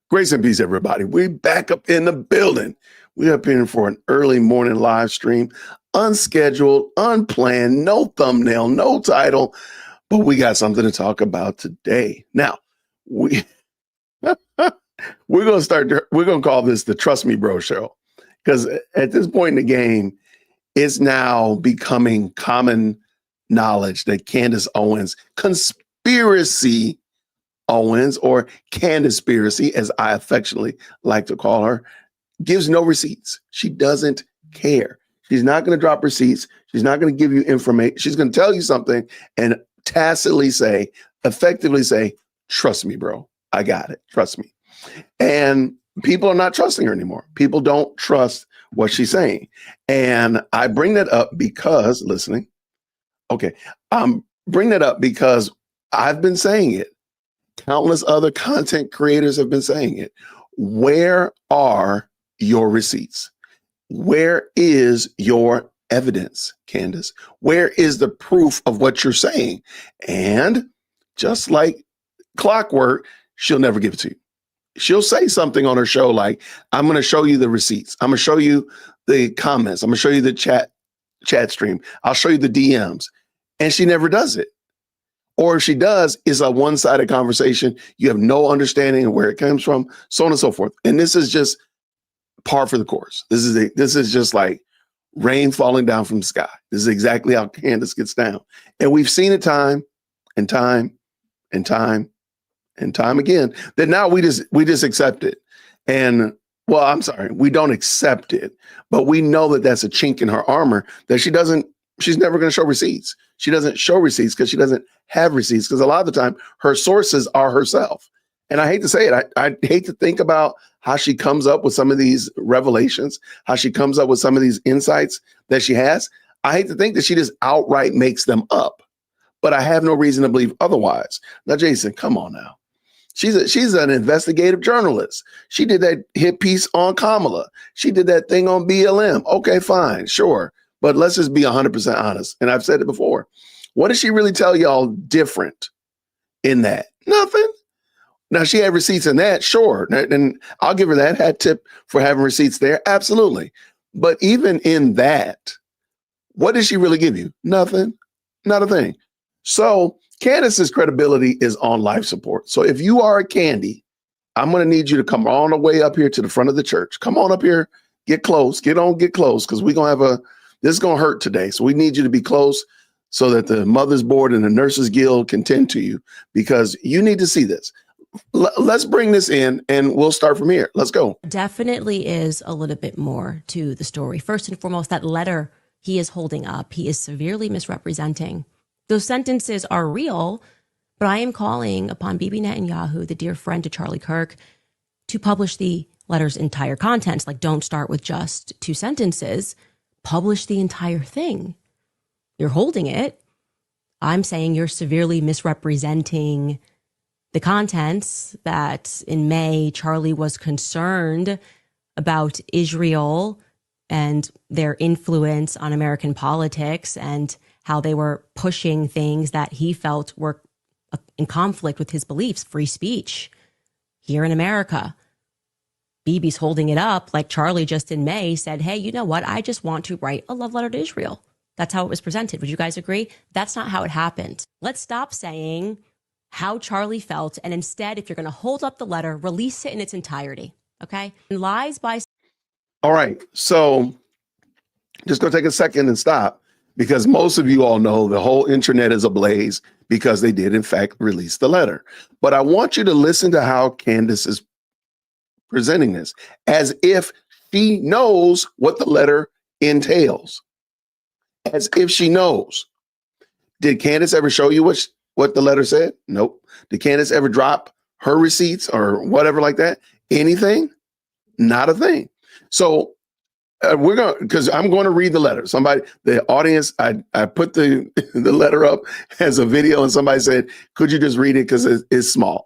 Grace and peace, everybody. We back up in the building. We up here for an early morning live stream, unscheduled, unplanned, no thumbnail, no title, but we got something to talk about today. Now, we're going to call this the Trust Me Bro Show, because at this point in the game, it's now becoming common knowledge that Candace Owens, conspiracy Owens, or Candaspiracy, as I affectionately like to call her, gives no receipts. She doesn't care. She's not going to drop receipts. She's not going to give you information. She's going to tell you something and tacitly say, effectively say, trust me, bro. I got it. Trust me. And people are not trusting her anymore. People don't trust what she's saying. And I bring that up because, listening, okay, bring that up because I've been saying it. Countless other content creators have been saying it. Where are your receipts? Where is your evidence, Candace? Where is the proof of what you're saying? And just like clockwork, she'll never give it to you. She'll say something on her show like, I'm going to show you the receipts. I'm going to show you the comments. I'm going to show you the chat stream. I'll show you the DMs. And she never does it. Or if she does, it's a one-sided conversation. You have no understanding of where it comes from, so on and so forth. And this is just par for the course. This is just like rain falling down from the sky. This is exactly how Candace gets down. And we've seen it time and time and time and time again, that now we just accept it. And well, I'm sorry, we don't accept it, but we know that that's a chink in her armor, that she's never going to show receipts. She doesn't show receipts because she doesn't have receipts, because a lot of the time her sources are herself. And I hate to say it, I hate to think about how she comes up with some of these revelations, how she comes up with some of these insights that she has. I hate to think that she just outright makes them up, but I have no reason to believe otherwise. Now, Jason, come on now. She's an investigative journalist. She did that hit piece on Kamala. She did that thing on BLM. Okay, fine, sure. But let's just be 100% honest. And I've said it before. What did she really tell y'all different in that? Nothing. Now, she had receipts in that, sure. And I'll give her that hat tip for having receipts there. Absolutely. But even in that, what did she really give you? Nothing. Not a thing. So Candace's credibility is on life support. So if you are a Candy, I'm going to need you to come all the way up here to the front of the church. Come on up here. Get close. Get close, because we're going to have this is going to hurt today. So we need you to be close so that the Mothers Board and the Nurses Guild can tend to you, because you need to see this. Let's bring this in and we'll start from here. Let's go. Definitely is a little bit more to the story. First and foremost, that letter he is holding up, he is severely misrepresenting. Those sentences are real, but I am calling upon Bibi Netanyahu, the dear friend to Charlie Kirk, to publish the letter's entire contents. Like, don't start with just 2 sentences. Publish the entire thing. You're holding it. I'm saying you're severely misrepresenting the contents, that in May, Charlie was concerned about Israel and their influence on American politics and how they were pushing things that he felt were in conflict with his beliefs, free speech here in America. Bibi's holding it up like Charlie just in May said, hey, you know what? I just want to write a love letter to Israel. That's how it was presented. Would you guys agree? That's not how it happened. Let's stop saying how Charlie felt. And instead, if you're going to hold up the letter, release it in its entirety. Okay? And lies by. All right. So just going to take a second and stop, because most of you all know the whole internet is ablaze because they did, in fact, release the letter. But I want you to listen to how Candace is presenting this, as if she knows what the letter entails, as if she knows. Did Candace ever show you what the letter said? Nope. Did Candace ever drop her receipts or whatever like that? Anything? Not a thing. So we're going, because I'm going to read the letter. The audience, I put the letter up as a video, and somebody said, could you just read it because it's small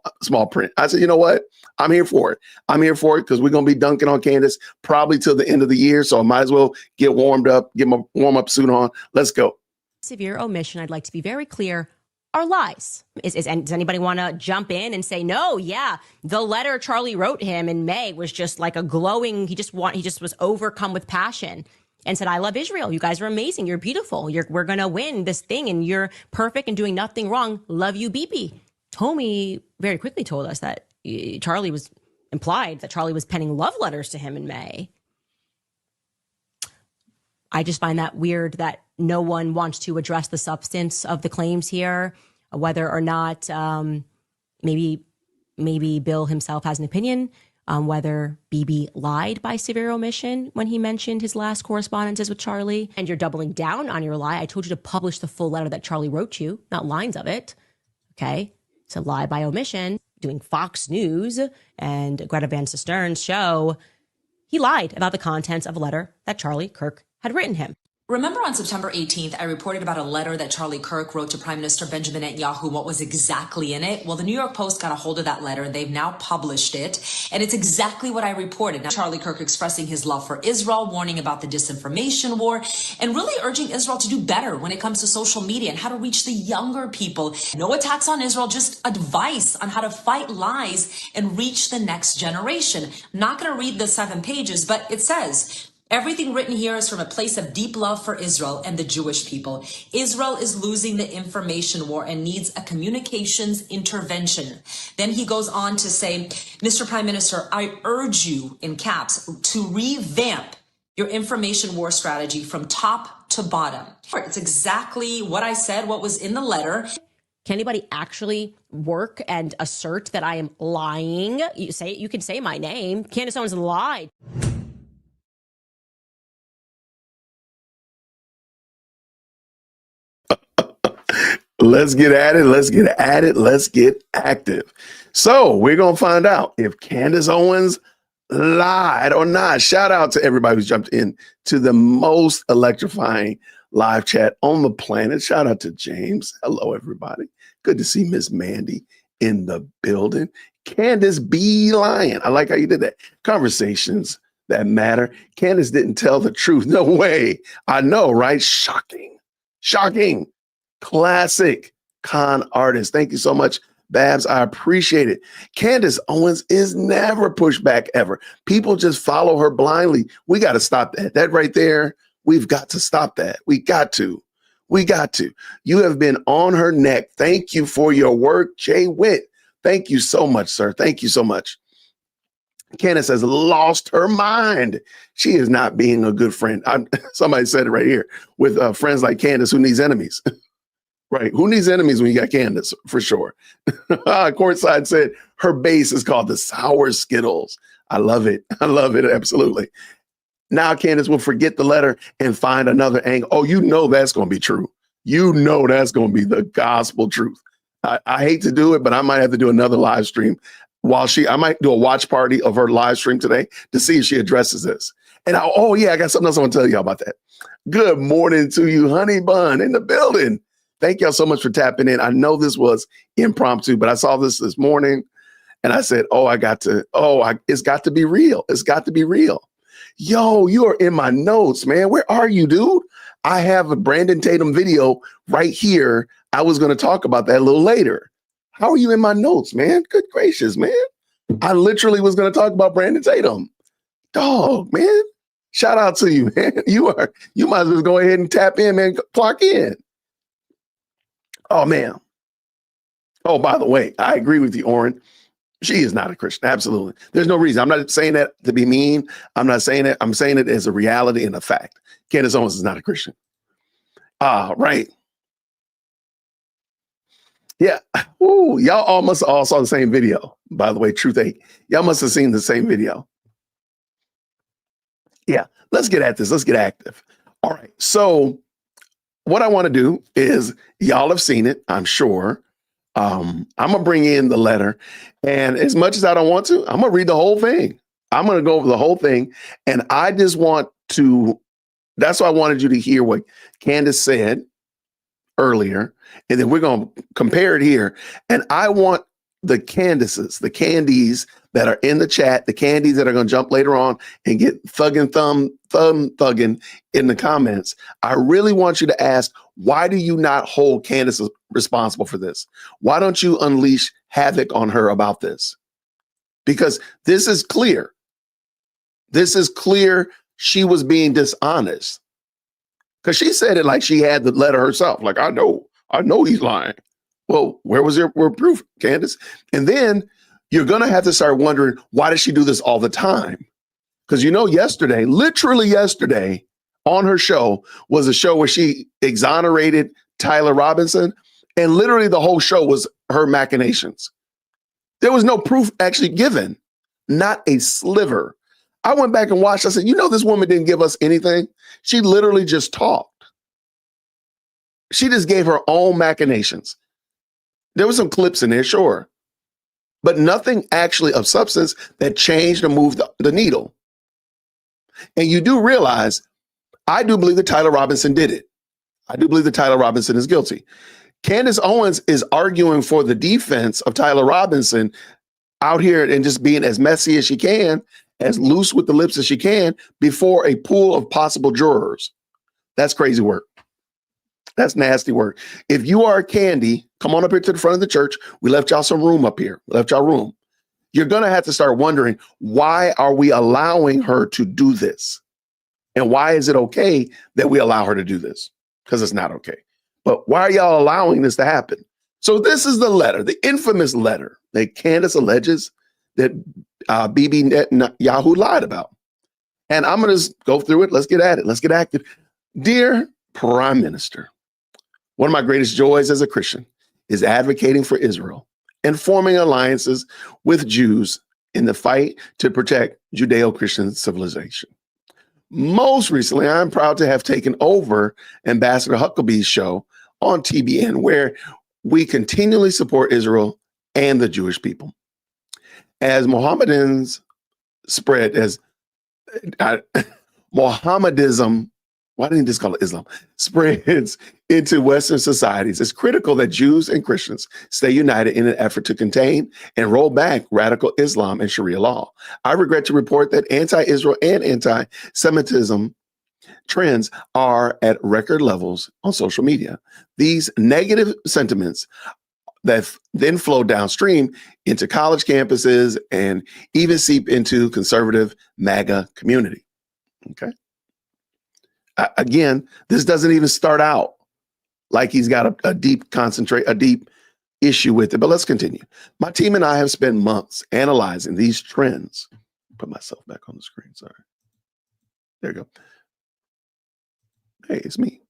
print? I said, you know what? I'm here for it. I'm here for it because we're going to be dunking on Candace probably till the end of the year. So I might as well get warmed up, get my warm-up suit on. Let's go. Severe omission. I'd like to be very clear. are lies. And does anybody want to jump in and say, no, yeah, the letter Charlie wrote him in May was just like a glowing, he just was overcome with passion and said, I love Israel. You guys are amazing. You're beautiful. We're going to win this thing and you're perfect and doing nothing wrong. Love you, Bibi. Homie very quickly told us that Charlie was penning love letters to him in May. I just find that weird that no one wants to address the substance of the claims here, whether or not maybe Bill himself has an opinion on whether Bibi lied by severe omission when he mentioned his last correspondences with Charlie. And you're doubling down on your lie. I told you to publish the full letter that Charlie wrote you, not lines of it. Okay? It's a lie by omission. Doing Fox News and Greta Van Sustern's show, he lied about the contents of a letter that Charlie Kirk had written him. Remember on September 18th, I reported about a letter that Charlie Kirk wrote to Prime Minister Benjamin Netanyahu, what was exactly in it? Well, the New York Post got a hold of that letter. They've now published it, and it's exactly what I reported. Now, Charlie Kirk expressing his love for Israel, warning about the disinformation war, and really urging Israel to do better when it comes to social media and how to reach the younger people. No attacks on Israel, just advice on how to fight lies and reach the next generation. I'm not going to read the 7 pages, but it says, everything written here is from a place of deep love for Israel and the Jewish people. Israel is losing the information war and needs a communications intervention. Then he goes on to say, Mr. Prime Minister, I urge you, in caps, to revamp your information war strategy from top to bottom. It's exactly what I said, what was in the letter. Can anybody actually work and assert that I am lying? You can say my name. Candace Owens lied. Let's get at it. Let's get at it. Let's get active. So we're going to find out if Candace Owens lied or not. Shout out to everybody who's jumped in to the most electrifying live chat on the planet. Shout out to James. Hello, everybody. Good to see Miss Mandy in the building. Candace be lying. I like how you did that. Conversations that matter. Candace didn't tell the truth. No way. I know, right? Shocking. Shocking. Classic con artist. Thank you so much, Babs. I appreciate it. Candace Owens is never pushed back ever. People just follow her blindly. We got to stop that. That right there, we've got to stop that. We got to. You have been on her neck. Thank you for your work, Jay Witt. Thank you so much, sir. Thank you so much. Candace has lost her mind. She is not being a good friend. Somebody said it right here. With friends like Candace, who needs enemies? Right. Who needs enemies when you got Candace, for sure? Courtside said her base is called the Sour Skittles. I love it. I love it. Absolutely. Now Candace will forget the letter and find another angle. Oh, you know that's going to be true. You know that's going to be the gospel truth. I hate to do it, but I might have to do another live stream I might do a watch party of her live stream today to see if she addresses this. And I got something else I want to tell you about that. Good morning to you, Honey Bun, in the building. Thank y'all so much for tapping in. I know this was impromptu, but I saw this morning and I said, it's got to be real. It's got to be real. Yo, you are in my notes, man. Where are you, dude? I have a Brandon Tatum video right here. I was going to talk about that a little later. How are you in my notes, man? Good gracious, man. I literally was going to talk about Brandon Tatum. Dog, man. Shout out to you, man. You might as well go ahead and tap in, man. Clock in. Oh, man. Oh, by the way, I agree with you, Oren. She is not a Christian. Absolutely. There's no reason. I'm not saying that to be mean. I'm not saying it. I'm saying it as a reality and a fact. Candace Owens is not a Christian. Right. Yeah. Ooh, y'all all must all saw the same video. By the way, Truth 8. Y'all must have seen the same video. Yeah. Let's get at this. Let's get active. All right. So what I want to do is, y'all have seen it, I'm sure. I'm going to bring in the letter. And as much as I don't want to, I'm going to read the whole thing. I'm going to go over the whole thing. And I just want to, that's why I wanted you to hear what Candace said earlier. And then we're going to compare it here. And I want the Candaces, the Candies, that are in the chat, the candies that are going to jump later on and get thumb thugging in the comments, I really want you to ask, why do you not hold Candace responsible for this? Why don't you unleash havoc on her about this? Because this is clear. This is clear she was being dishonest. Because she said it like she had the letter herself. Like, I know he's lying. Well, where was your proof, Candace? And then you're going to have to start wondering, why does she do this all the time? Because yesterday, literally yesterday, on her show was a show where she exonerated Tyler Robinson, and literally the whole show was her machinations. There was no proof actually given, not a sliver. I went back and watched. I said, this woman didn't give us anything. She literally just talked. She just gave her own machinations. There were some clips in there, sure, but nothing actually of substance that changed or moved the needle. And you do realize, I do believe that Tyler Robinson did it. I do believe that Tyler Robinson is guilty. Candace Owens is arguing for the defense of Tyler Robinson out here and just being as messy as she can, as loose with the lips as she can before a pool of possible jurors. That's crazy work. That's nasty work. If you are a Candy, come on up here to the front of the church. We left y'all some room up here. We left y'all room. You're going to have to start wondering, why are we allowing her to do this? And why is it okay that we allow her to do this? Because it's not okay. But why are y'all allowing this to happen? So this is the letter, the infamous letter that Candace alleges that Bibi Netanyahu lied about. And I'm going to just go through it. Let's get at it. Let's get active. Dear Prime Minister, one of my greatest joys as a Christian is advocating for Israel and forming alliances with Jews in the fight to protect Judeo-Christian civilization. Most recently, I'm proud to have taken over Ambassador Huckabee's show on TBN, where we continually support Israel and the Jewish people. As Mohammedans spread, as Mohammedism, why didn't you just call it Islam, spreads into Western societies, it's critical that Jews and Christians stay united in an effort to contain and roll back radical Islam and Sharia law. I regret to report that anti-Israel and anti-Semitism trends are at record levels on social media. These negative sentiments that then flow downstream into college campuses and even seep into conservative MAGA community. Okay. Again, this doesn't even start out like he's got a deep issue with it, but let's continue. My team and I have spent months analyzing these trends. Put myself back on the screen, sorry. There you go. Hey, it's me.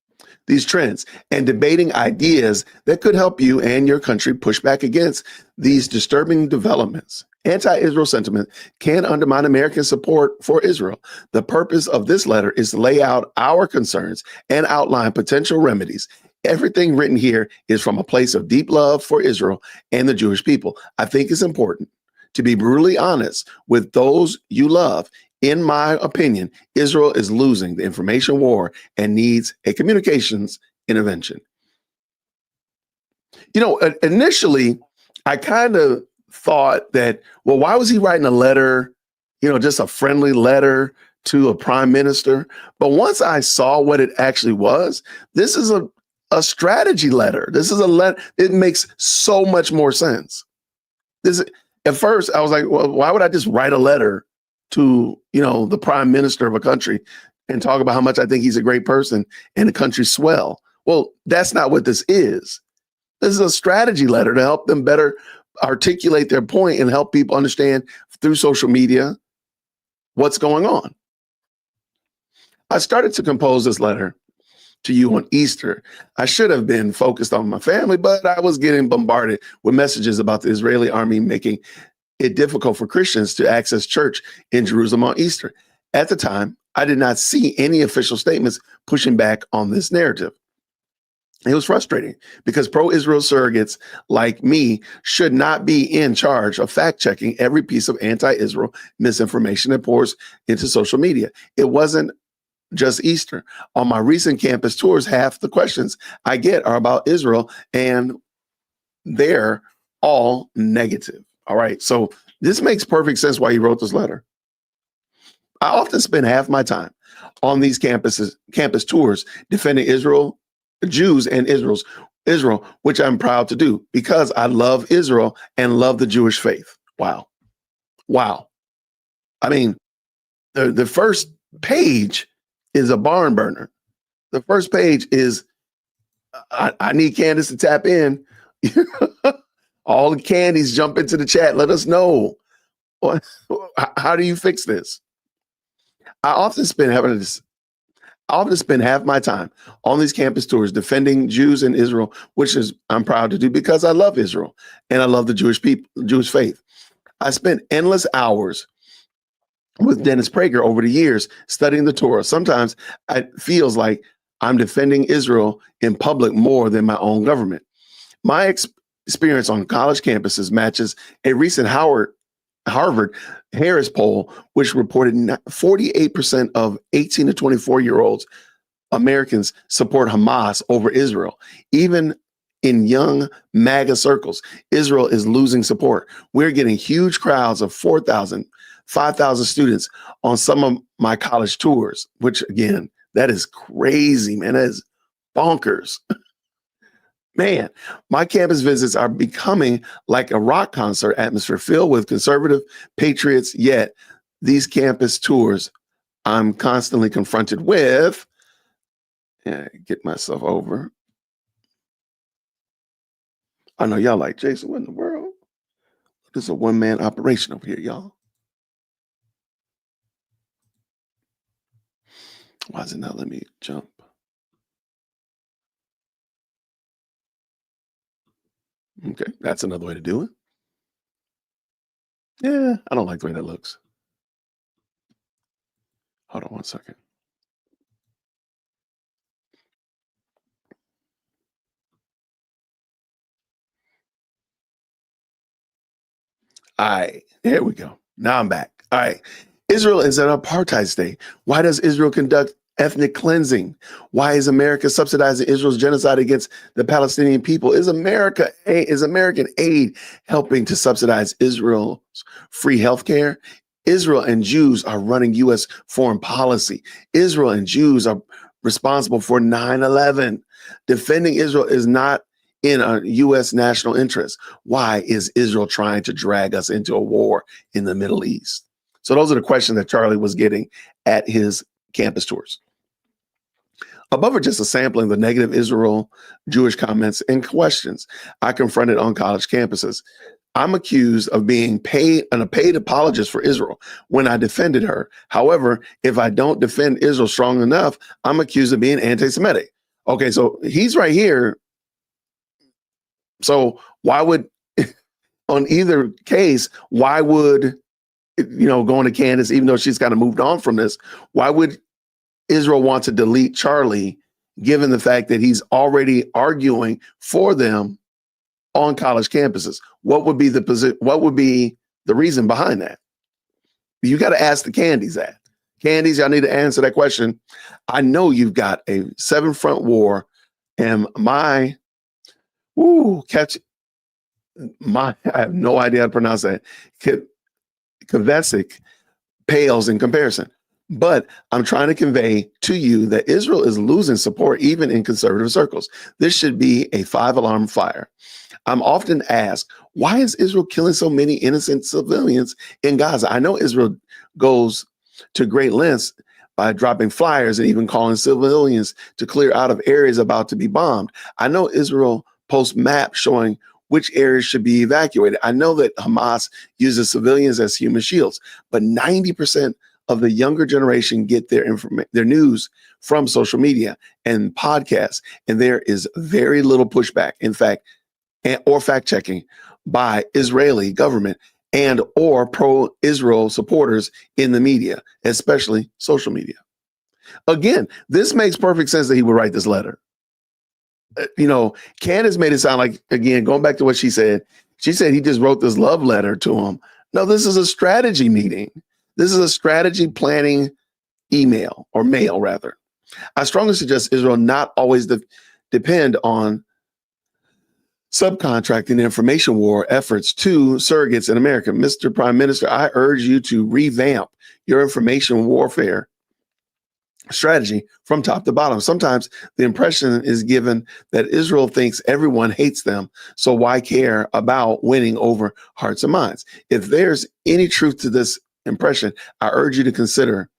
These trends and debating ideas that could help you and your country push back against these disturbing developments. Anti-Israel sentiment can undermine American support for Israel. The purpose of this letter is to lay out our concerns and outline potential remedies. Everything written here is from a place of deep love for Israel and the Jewish people. I think it's important to be brutally honest with those you love. In my opinion, Israel is losing the information war and needs a communications intervention. Initially, I kind of thought that, well, why was he writing a letter, just a friendly letter to a prime minister? But once I saw what it actually was, this is a strategy letter. This is a letter. It makes so much more sense. At first, I was like, well, why would I just write a letter to, the prime minister of a country and talk about how much I think he's a great person and the country's swell? Well, that's not what this is. This is a strategy letter to help them better articulate their point and help people understand through social media what's going on. I started to compose this letter to you on Easter. I should have been focused on my family, but I was getting bombarded with messages about the Israeli army making it difficult for Christians to access church in Jerusalem on Easter. At the time, I did not see any official statements pushing back on this narrative. It was frustrating because pro-Israel surrogates like me should not be in charge of fact-checking every piece of anti-Israel misinformation that pours into social media. It wasn't just Easter. On my recent campus tours, half the questions I get are about Israel, and they're all negative. All right. So This makes perfect sense why he wrote this letter. I often spend half my time on these campus tours defending Jews and Israel, which I'm proud to do because I love Israel and love the Jewish faith. Wow. I mean, the first page is a barn burner. The first page is, I need Candace to tap in. All the candies jump into the chat. Let us know. How do you fix this? I often spend half my time on these campus tours defending Jews and Israel, which is I'm proud to do because I love Israel and I love the Jewish faith. I spent endless hours with Dennis Prager over the years studying the Torah. Sometimes it feels like I'm defending Israel in public more than my own government. My experience on college campuses matches a recent Harvard Harris poll, which reported 48% of 18 to 24-year-olds Americans support Hamas over Israel. Even in young MAGA circles, Israel is losing support. We're getting huge crowds of 4,000, 5,000 students on some of my college tours, which again, that is crazy, man. That is bonkers. Man, my campus visits are becoming like a rock concert atmosphere filled with conservative patriots. Yet these campus tours, I'm constantly confronted with. Get myself over. I know y'all like, Jason, what in the world? This is a one-man operation over here, y'all. Why is it not letting me jump? Okay, that's another way to do it. Yeah, I don't like the way that looks. Hold on one second. All right, here we go. Now I'm back. All right. Israel is an apartheid state. Why does Israel conduct ethnic cleansing? Why is America subsidizing Israel's genocide against the Palestinian people? Is American aid helping to subsidize Israel's free healthcare? Israel and Jews are running U.S. foreign policy. Israel and Jews are responsible for 9/11. Defending Israel is not in a U.S. national interest. Why is Israel trying to drag us into a war in the Middle East? So those are the questions that Charlie was getting at his campus tours. Above are just a sampling of the negative Israel Jewish comments and questions I confronted on college campuses. I'm accused of being a paid apologist for Israel when I defended her. However, if I don't defend Israel strong enough, I'm accused of being anti-Semitic. Okay, so he's right here. So why would, on either case, why would, going to Candace, even though she's kind of moved on from this, why would Israel want to delete Charlie, given the fact that he's already arguing for them on college campuses? What would be the reason behind that? You got to ask the Candies that. Candies, y'all need to answer that question. I know you've got a 7-front war, and I have no idea how to pronounce that. Kvesic pales in comparison. But I'm trying to convey to you that Israel is losing support even in conservative circles. This should be a 5-alarm fire. I'm often asked, why is Israel killing so many innocent civilians in Gaza? I know Israel goes to great lengths by dropping flyers and even calling civilians to clear out of areas about to be bombed. I know Israel posts maps showing which areas should be evacuated. I know that Hamas uses civilians as human shields, but 90% of the younger generation get their news from social media and podcasts, and there is very little pushback, in fact, or fact checking by Israeli government and or pro-Israel supporters in the media, especially social media. Again, this makes perfect sense that he would write this letter. Candace made it sound like, again, going back to what she said he just wrote this love letter to him. No, this is a strategy meeting. This is a strategy planning email, or mail rather. I strongly suggest Israel not always depend on subcontracting the information war efforts to surrogates in America. Mr. Prime Minister, I urge you to revamp your information warfare strategy from top to bottom. Sometimes the impression is given that Israel thinks everyone hates them, so why care about winning over hearts and minds? If there's any truth to this impression, I urge you to consider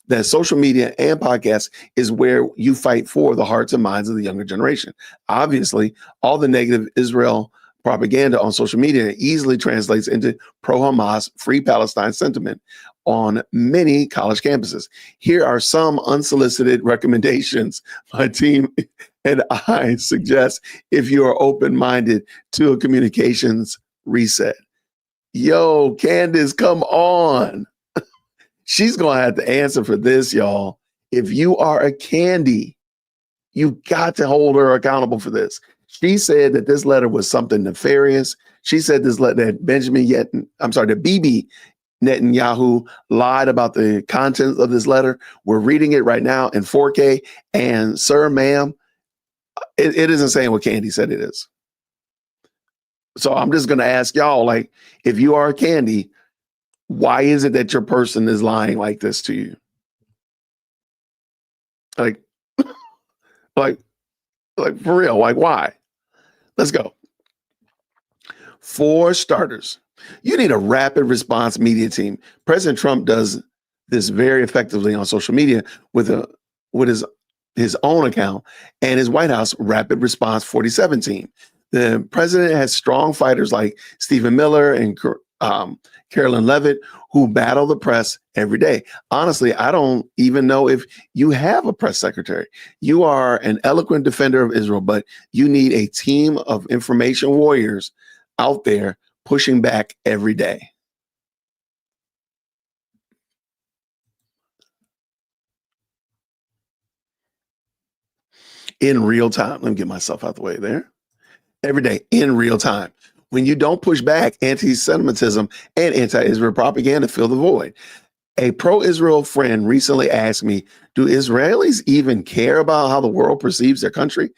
that social media and podcasts is where you fight for the hearts and minds of the younger generation. Obviously, all the negative Israel propaganda on social media easily translates into pro-Hamas, free Palestine sentiment on many college campuses. Here are some unsolicited recommendations my team and I suggest if you are open-minded to a communications reset. Yo, Candace, come on. She's going to have to answer for this, y'all. If you are a Candy, you got to hold her accountable for this. She said that this letter was something nefarious. She said this letter that Bibi Netanyahu lied about the contents of this letter. We're reading it right now in 4K. And sir, ma'am, it isn't saying what Candy said it is. So I'm just going to ask y'all, like, if you are a Candy, why is it that your person is lying like this to you? Like for real, like why? Let's go. For starters, you need a rapid response media team. President Trump does this very effectively on social media with his own account and his White House Rapid Response 47 team. The president has strong fighters like Stephen Miller and Carolyn Levitt who battle the press every day. Honestly, I don't even know if you have a press secretary. You are an eloquent defender of Israel, but you need a team of information warriors out there pushing back every day. In real time. Let me get myself out the way there. Every day, in real time. When you don't push back, anti-Semitism and anti-Israel propaganda fill the void. A pro-Israel friend recently asked me, do Israelis even care about how the world perceives their country?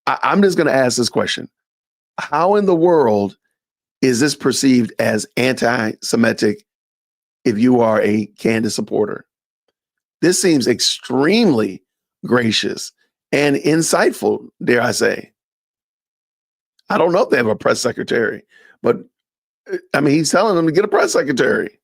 I'm just going to ask this question. How in the world is this perceived as anti-Semitic if you are a Candace supporter? This seems extremely gracious and insightful, dare I say. I don't know if they have a press secretary, but I mean, he's telling them to get a press secretary.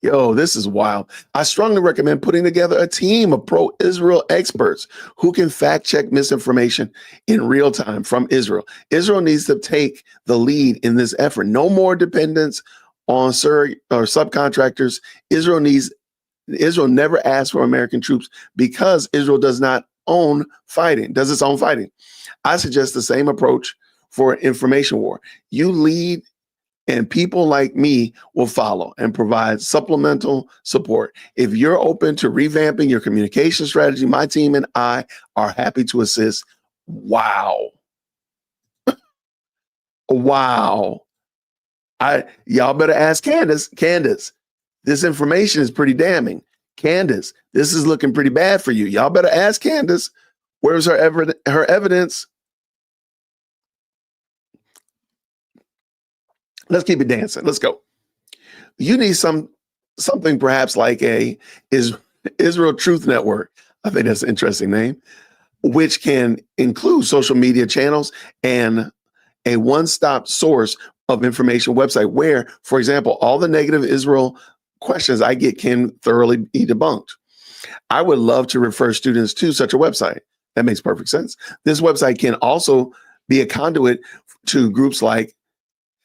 Yo, this is wild. I strongly recommend putting together a team of pro-Israel experts who can fact check misinformation in real time from Israel. Israel needs to take the lead in this effort. No more dependence on subcontractors. Israel never asked for American troops because Israel does its own fighting. I suggest the same approach for information war. You lead and people like me will follow and provide supplemental support. If you're open to revamping your communication strategy, my team and I are happy to assist. Wow. Wow. Y'all better ask Candace. Candace, this information is pretty damning. Candace, this is looking pretty bad for you. Y'all better ask Candace. Where's her evidence? Let's keep it dancing. Let's go. You need something perhaps like a Israel Truth Network. I think that's an interesting name, which can include social media channels and a one-stop source of information website where, for example, all the negative Israel questions I get can thoroughly be debunked. I would love to refer students to such a website. That makes perfect sense. This website can also be a conduit to groups like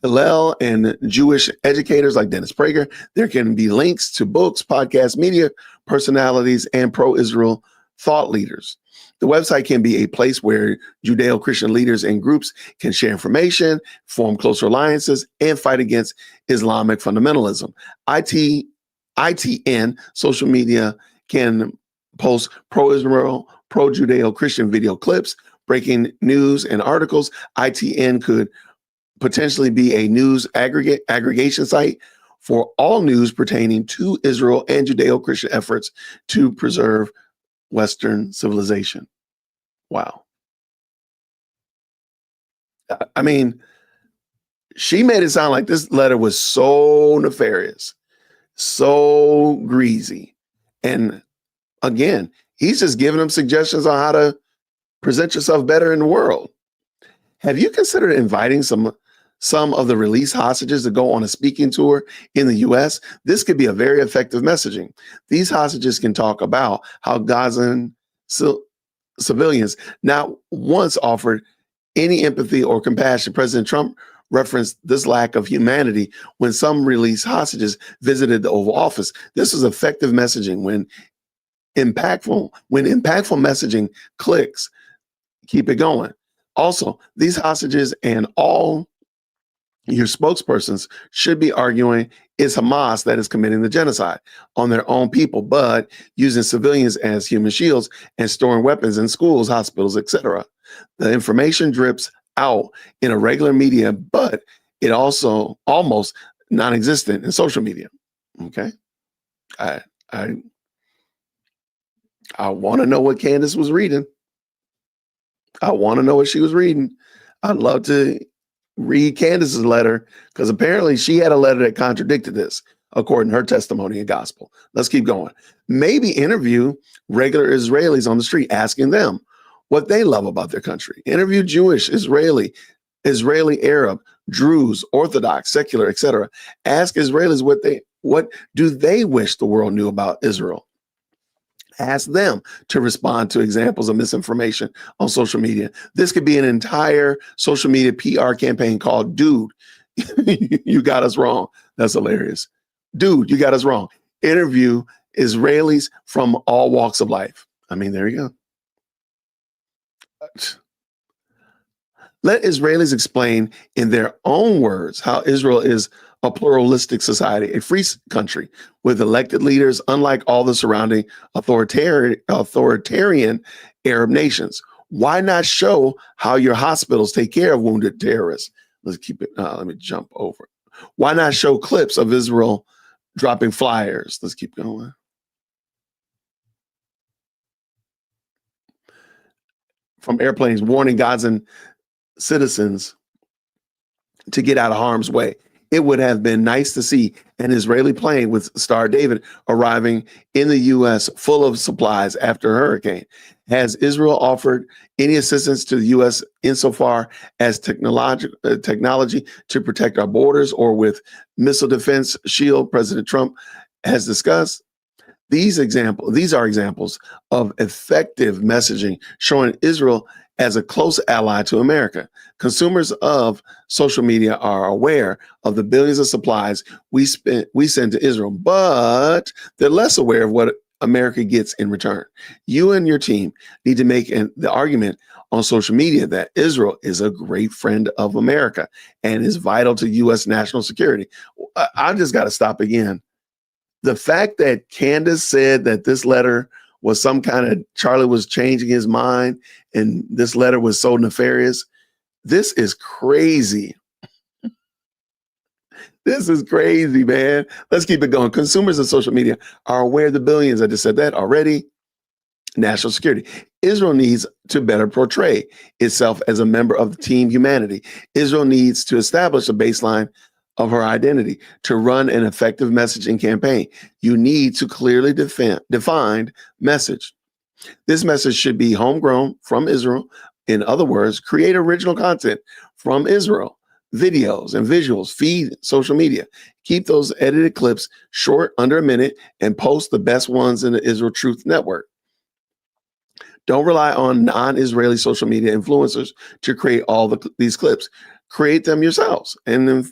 Hillel and Jewish educators like Dennis Prager. There can be links to books, podcasts, media personalities, and pro-Israel thought leaders. The website can be a place where Judeo-Christian leaders and groups can share information, form closer alliances, and fight against Islamic fundamentalism. ITN social media can post pro-Israel, pro-Judeo-Christian video clips, breaking news and articles. ITN could potentially be a news aggregation site for all news pertaining to Israel and Judeo-Christian efforts to preserve Western civilization. Wow. I mean, she made it sound like this letter was so nefarious, so greasy. And again, he's just giving them suggestions on how to present yourself better in the world. Have you considered inviting some of the released hostages to go on a speaking tour in the US? This could be a very effective messaging. These hostages can talk about how Gazan civilians not once offered any empathy or compassion. President Trump referenced this lack of humanity when some released hostages visited the Oval Office. This was effective messaging. When impactful messaging clicks, keep it going. Also, these hostages and all your spokespersons should be arguing it's Hamas that is committing the genocide on their own people, but using civilians as human shields and storing weapons in schools, hospitals, etc. The information drips out in a regular media, but it also almost non-existent in social media. Okay. I want to know what Candace was reading. I want to know what she was reading. I'd love to read Candace's letter, because apparently she had a letter that contradicted this, according to her testimony and gospel. Let's keep going. Maybe interview regular Israelis on the street, asking them what they love about their country. Interview Jewish, Israeli, Arab, Druze, Orthodox, secular, etc. Ask Israelis what do they wish the world knew about Israel. Ask them to respond to examples of misinformation on social media. This could be an entire social media PR campaign called Dude, You Got Us Wrong. That's hilarious. Dude, You Got Us Wrong. Interview Israelis from all walks of life. I mean, there you go. Let Israelis explain in their own words how Israel is a pluralistic society, a free country with elected leaders, unlike all the surrounding authoritarian Arab nations. Why not show how your hospitals take care of wounded terrorists? Let's keep it. Let me jump over. Why not show clips of Israel dropping flyers? Let's keep going. From airplanes warning Gazan citizens to get out of harm's way. It would have been nice to see an Israeli plane with Star David arriving in the U.S. full of supplies after a hurricane. Has Israel offered any assistance to the U.S. insofar as technology to protect our borders or with missile defense shield? President Trump has discussed. These are examples of effective messaging showing Israel as a close ally to America. Consumers of social media are aware of the billions of supplies we send to Israel, but they're less aware of what America gets in return. You and your team need to make the argument on social media that Israel is a great friend of America and is vital to U.S. national security. I just got to stop again. The fact that Candace said that this letter was some kind of Charlie was changing his mind and this letter was so nefarious. This is crazy. This is crazy, man. Let's keep it going. Consumers of social media are aware of the billions. I just said that already. National security. Israel needs to better portray itself as a member of Team Humanity. Israel needs to establish a baseline of her identity to run an effective messaging campaign. You need to clearly defined message. This message should be homegrown from Israel. In other words, create original content from Israel, videos and visuals, feed social media. Keep those edited clips short, under a minute, and post the best ones in the Israel Truth Network. Don't rely on non-Israeli social media influencers to create all these clips. Create them yourselves, and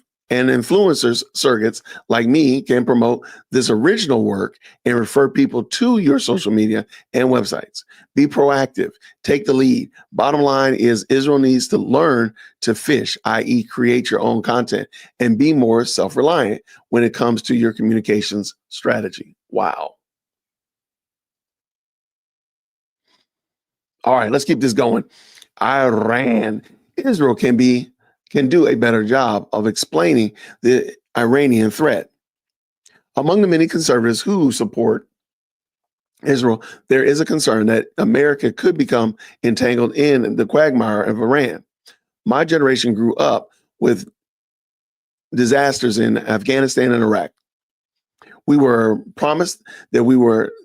influencers, surrogates like me can promote this original work and refer people to your social media and websites. Be proactive. Take the lead. Bottom line is Israel needs to learn to fish, i.e. create your own content and be more self-reliant when it comes to your communications strategy. Wow. All right, let's keep this going. Israel can do a better job of explaining the Iranian threat. Among the many conservatives who support Israel, there is a concern that America could become entangled in the quagmire of Iran. My generation grew up with disasters in Afghanistan and Iraq. We were promised that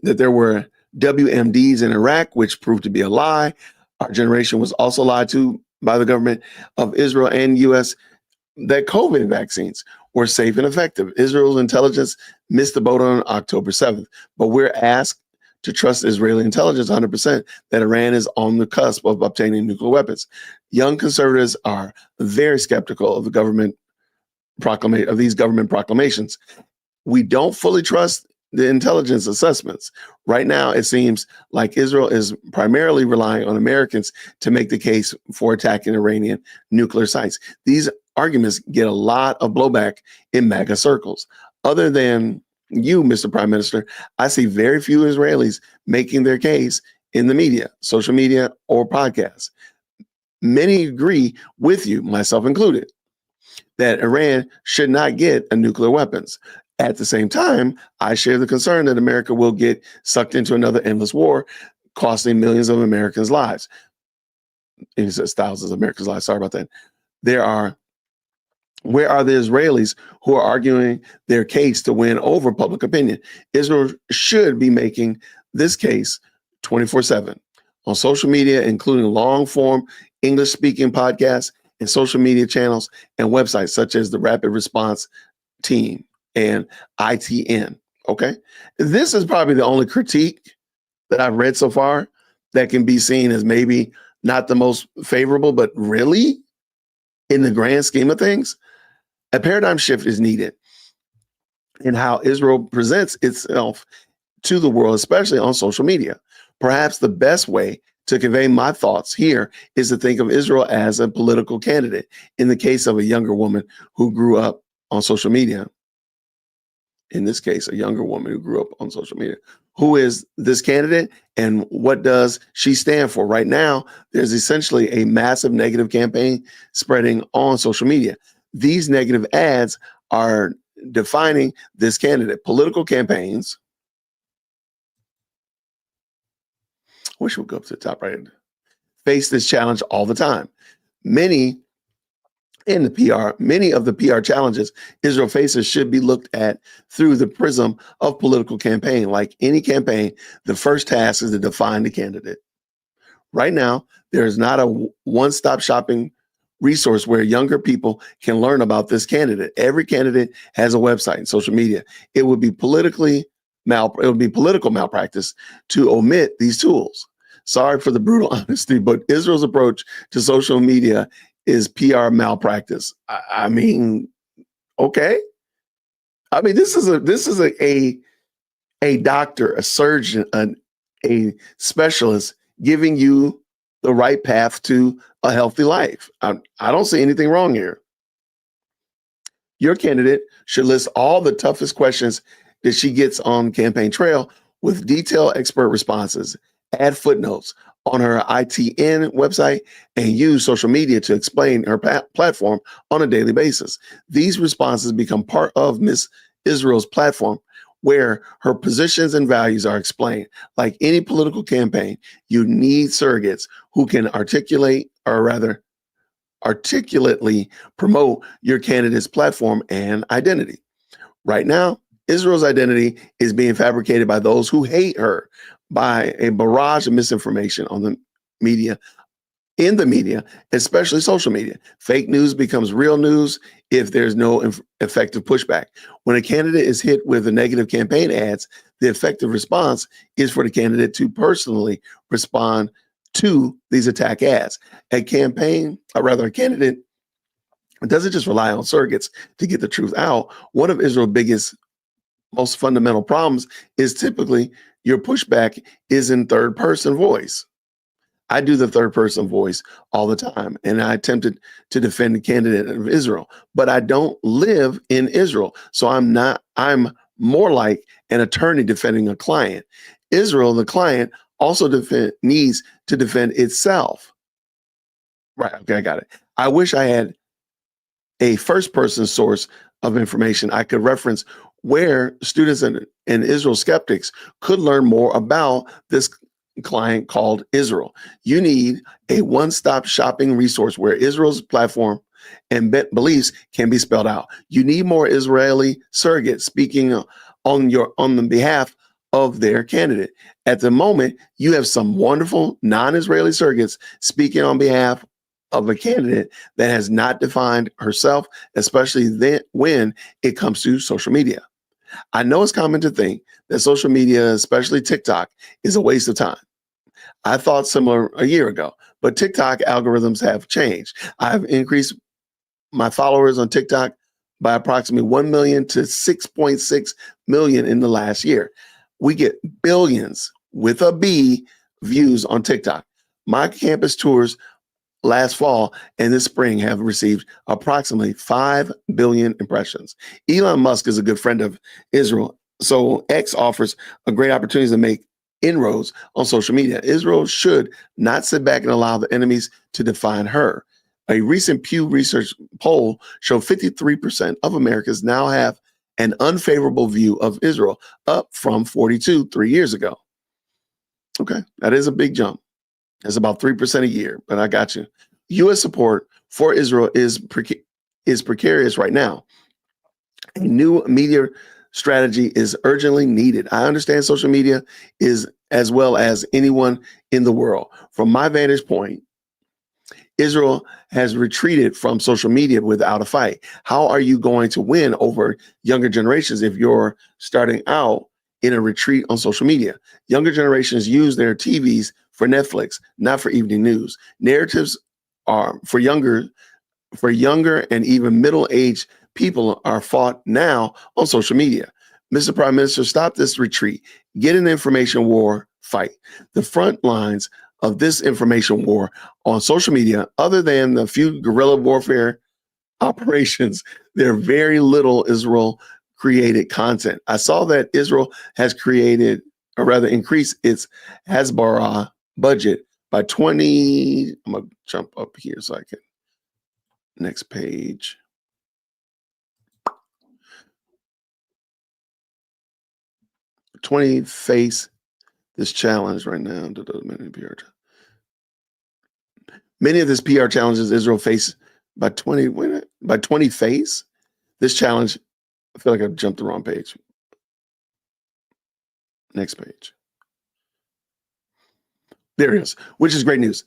there were WMDs in Iraq, which proved to be a lie. Our generation was also lied to by the government of Israel and US that COVID vaccines were safe and effective. Israel's intelligence missed the boat on October 7th, but we're asked to trust Israeli intelligence 100% that Iran is on the cusp of obtaining nuclear weapons. Young conservatives are very skeptical of these government proclamations. We don't fully trust the intelligence assessments. Right now, it seems like Israel is primarily relying on Americans to make the case for attacking Iranian nuclear sites. These arguments get a lot of blowback in MAGA circles. Other than you, Mr. Prime Minister, I see very few Israelis making their case in the media, social media, or podcasts. Many agree with you, myself included, that Iran should not get a nuclear weapons. At the same time, I share the concern that America will get sucked into another endless war, costing millions of Americans' lives. And he says thousands of Americans' lives. Sorry about that. Where are the Israelis who are arguing their case to win over public opinion? Israel should be making this case 24/7 on social media, including long-form English-speaking podcasts and social media channels and websites such as the Rapid Response Team and ITN. Okay. This is probably the only critique that I've read so far that can be seen as maybe not the most favorable, but really, in the grand scheme of things, a paradigm shift is needed in how Israel presents itself to the world, especially on social media. Perhaps the best way to convey my thoughts here is to think of Israel as a political candidate. In the case of a younger woman who grew up on social media, in this case, a younger woman who grew up on social media, who is this candidate and what does she stand for? Right now, there's essentially a massive negative campaign spreading on social media. These negative ads are defining this candidate. Political campaigns, wish we'd go up to the top right, face this challenge all the time. Many of the PR challenges Israel faces should be looked at through the prism of political campaign. Like any campaign, the first task is to define the candidate. Right now, there is not a one-stop shopping resource where younger people can learn about this candidate. Every candidate has a website and social media. It would be political malpractice to omit these tools. Sorry for the brutal honesty, but Israel's approach to social media is PR malpractice. I mean, okay. I mean, this is a doctor, a surgeon, a specialist giving you the right path to a healthy life. I don't see anything wrong here. Your candidate should list all the toughest questions that she gets on campaign trail with detailed expert responses, add footnotes on her ITN website, and use social media to explain her platform on a daily basis. These responses become part of Miss Israel's platform, where her positions and values are explained. Like any political campaign, you need surrogates who can articulately promote your candidate's platform and identity. Right now, Israel's identity is being fabricated by those who hate her, by a barrage of misinformation on the media, in the media, especially social media. Fake news becomes real news if there's no effective pushback. When a candidate is hit with a negative campaign ads, the effective response is for the candidate to personally respond to these attack ads. A candidate doesn't just rely on surrogates to get the truth out. One of Israel's biggest, most fundamental problems is typically your pushback is in third person voice. I do the third person voice all the time, and I attempted to defend the candidate of Israel, but I don't live in Israel. So I'm more like an attorney defending a client. Israel, the client, also needs to defend itself. Right, okay, I got it. I wish I had a first person source of information I could reference where students and Israel skeptics could learn more about this client called Israel. You need a one-stop shopping resource where Israel's platform and beliefs can be spelled out. You need more Israeli surrogates speaking on the behalf of their candidate. At the moment, you have some wonderful non-Israeli surrogates speaking on behalf of a candidate that has not defined herself, especially then when it comes to social media. I know it's common to think that social media, especially TikTok, is a waste of time. I thought similar a year ago, but TikTok algorithms have changed. I've increased my followers on TikTok by approximately 1 million to 6.6 million in the last year. We get billions with a B views on TikTok. My campus tours last fall and this spring have received approximately 5 billion impressions. Elon Musk is a good friend of Israel, so X offers a great opportunity to make inroads on social media. Israel should not sit back and allow the enemies to define her. A recent Pew Research poll showed 53% of Americans now have an unfavorable view of Israel, up from 42 3 years ago. Okay, that is a big jump. It's about 3% a year, but I got you. U.S. support for Israel is precarious right now. A new media strategy is urgently needed. I understand social media is as well as anyone in the world. From my vantage point, Israel has retreated from social media without a fight. How are you going to win over younger generations if you're starting out in a retreat on social media? Younger generations use their TVs for Netflix, not for evening news. Narratives are for younger and even middle-aged people are fought now on social media. Mr. Prime Minister, stop this retreat. Get an information war fight. The front lines of this information war on social media, other than the few guerrilla warfare operations, there are very little Israel created content. I saw that Israel has created, or rather increased its Hasbara budget by 20. I'm going to jump up here so I can. Next page. Face this challenge right now. Many of this PR challenges Israel face by 20 face this challenge. I feel like I jumped the wrong page. Next page. There it is, which is great news.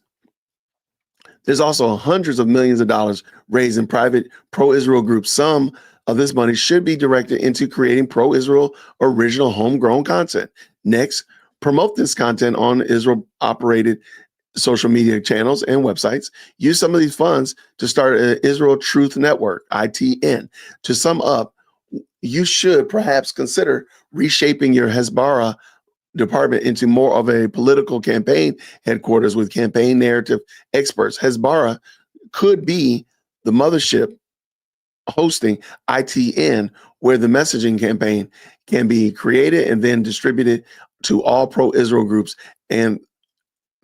There's also hundreds of millions of dollars raised in private pro-Israel groups. Some of this money should be directed into creating pro-Israel original homegrown content. Next, promote this content on Israel-operated social media channels and websites. Use some of these funds to start an Israel Truth Network, ITN. To sum up, you should perhaps consider reshaping your Hasbara department into more of a political campaign headquarters with campaign narrative experts. Hasbara could be the mothership hosting ITN, where the messaging campaign can be created and then distributed to all pro-Israel groups and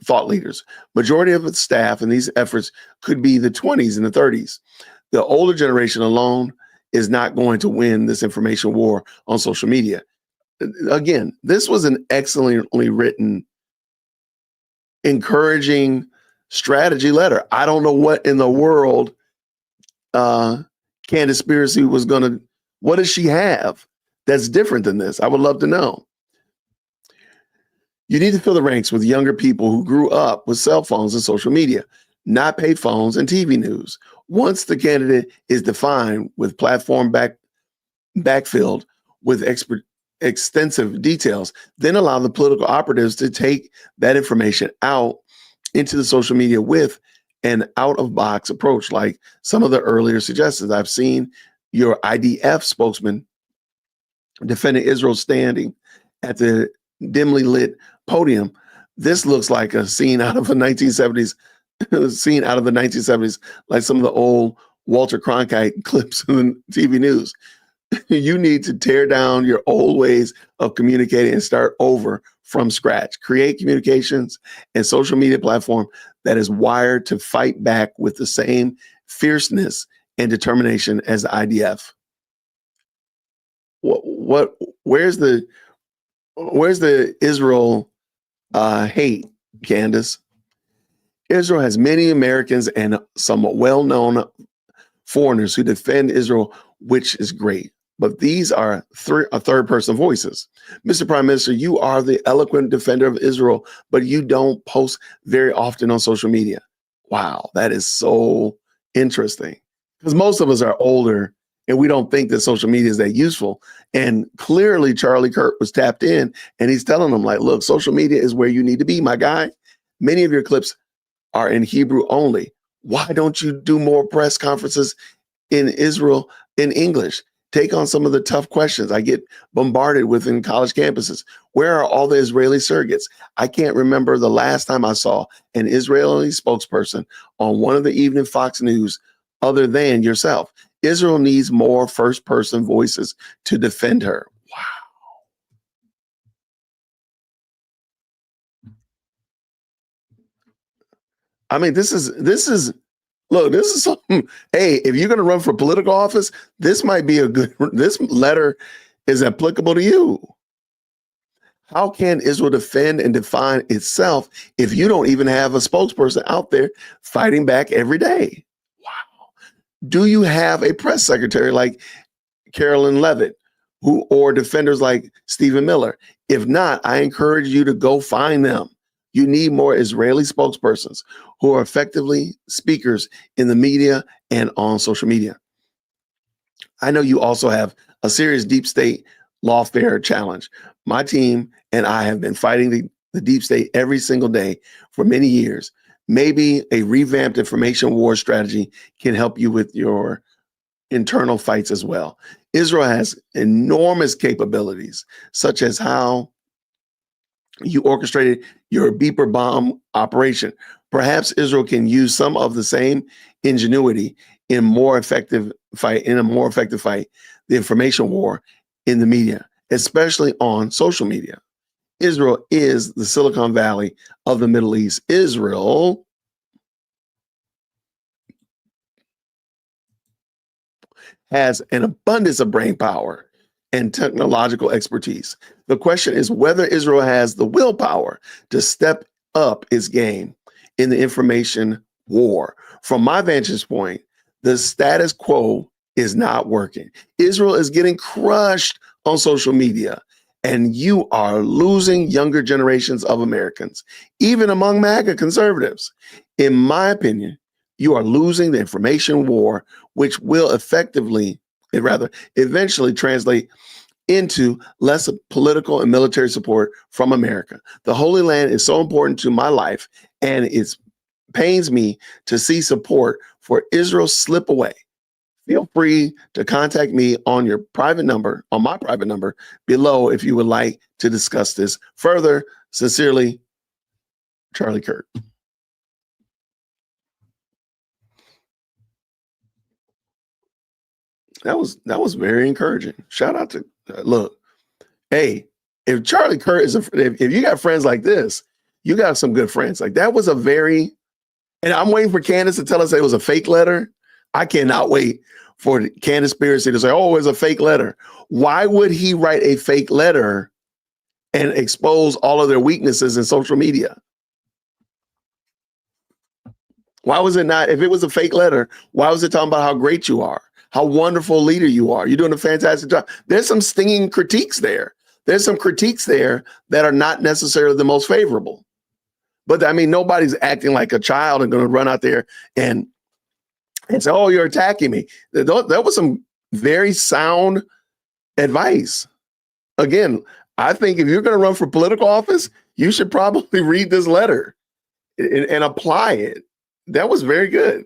thought leaders. Majority of its staff in these efforts could be the 20s and the 30s. The older generation alone is not going to win this information war on social media. Again, this was an excellently written, encouraging strategy letter. I don't know what in the world Candace was going to, what does she have that's different than this? I would love to know. You need to fill the ranks with younger people who grew up with cell phones and social media, not pay phones and TV news. Once the candidate is defined with platform backfilled with extensive details, then allow the political operatives to take that information out into the social media with an out-of-box approach, like some of the earlier suggestions. I've seen your IDF spokesman defending Israel's standing at the dimly lit podium. This looks like a scene out of the 1970s, like some of the old Walter Cronkite clips in the TV news. You need to tear down your old ways of communicating and start over from scratch. Create communications and social media platform that is wired to fight back with the same fierceness and determination as the IDF. Where's the Israel hate, Candace. Israel has many Americans and some well-known foreigners who defend Israel, which is great. But these are third-person voices. Mr. Prime Minister, you are the eloquent defender of Israel, but you don't post very often on social media. Wow, that is so interesting. Because most of us are older and we don't think that social media is that useful. And clearly Charlie Kirk was tapped in and he's telling them like, look, social media is where you need to be, my guy. Many of your clips are in Hebrew only. Why don't you do more press conferences in Israel in English? Take on some of the tough questions I get bombarded with in college campuses. Where are all the Israeli surrogates? I can't remember the last time I saw an Israeli spokesperson on one of the evening Fox News other than yourself. Israel needs more first-person voices to defend her. Wow. I mean, this is look, this is something. Hey, if you're going to run for political office, this might be a good. This letter is applicable to you. How can Israel defend and define itself if you don't even have a spokesperson out there fighting back every day? Wow. Do you have a press secretary like Carolyn Levitt, or defenders like Stephen Miller? If not, I encourage you to go find them. You need more Israeli spokespersons who are effectively speakers in the media and on social media. I know you also have a serious deep state lawfare challenge. My team and I have been fighting the deep state every single day for many years. Maybe a revamped information war strategy can help you with your internal fights as well. Israel has enormous capabilities, such as how you orchestrated your beeper bomb operation. Perhaps Israel can use some of the same ingenuity in a more effective fight, the information war in the media, especially on social media. Israel is the Silicon Valley of the Middle East. Israel has an abundance of brain power and technological expertise. The question is whether Israel has the willpower to step up its game in the information war. From my vantage point, the status quo is not working. Israel is getting crushed on social media, and you are losing younger generations of Americans, even among MAGA conservatives. In my opinion, you are losing the information war, which will eventually translate into less political and military support from America. The Holy Land is so important to my life, and it pains me to see support for Israel slip away. Feel free to contact me on my private number below if you would like to discuss this further. Sincerely, Charlie Kirk. That was very encouraging. Shout out to look. Hey, if Charlie Kirk if you got friends like this, you got some good friends. Like that was a very, and I'm waiting for Candace to tell us it was a fake letter. I cannot wait for Candace Conspiracy to say, oh, it was a fake letter. Why would he write a fake letter and expose all of their weaknesses in social media? Why was it not, if it was a fake letter, why was it talking about how great you are? How wonderful leader you are. You're doing a fantastic job. There's some stinging critiques there. There's some critiques there that are not necessarily the most favorable. But I mean, nobody's acting like a child and going to run out there and say, oh, you're attacking me. That was some very sound advice. Again, I think if you're going to run for political office, you should probably read this letter and apply it. That was very good.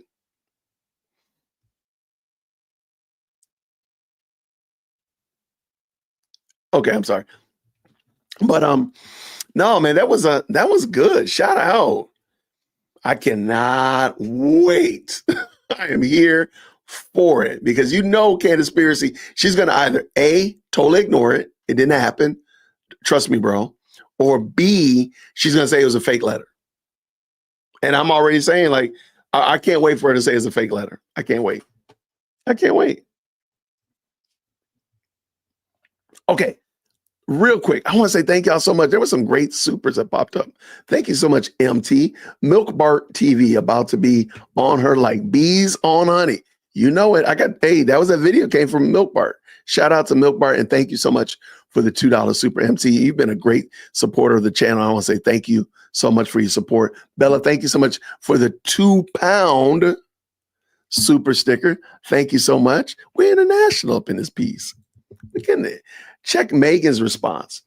Okay, I'm sorry. But no, man, that was good. Shout out. I cannot wait. I am here for it because Candace Conspiracy, she's gonna either A, totally ignore it, it didn't happen, trust me, bro, or B, she's gonna say it was a fake letter. And I'm already saying, like, I can't wait for her to say it's a fake letter. I can't wait. I can't wait. Okay. Real quick, I want to say thank y'all so much. There were some great supers that popped up. Thank you so much, MT. Milk Bart TV about to be on her like bees on honey. You know it. Hey, that was a video came from Milk Bart. Shout out to Milk Bart and thank you so much for the $2 super. MT, you've been a great supporter of the channel. I want to say thank you so much for your support. Bella, thank you so much for the £2 super sticker. Thank you so much. We're international up in this piece. Look in there. Check Megan's response.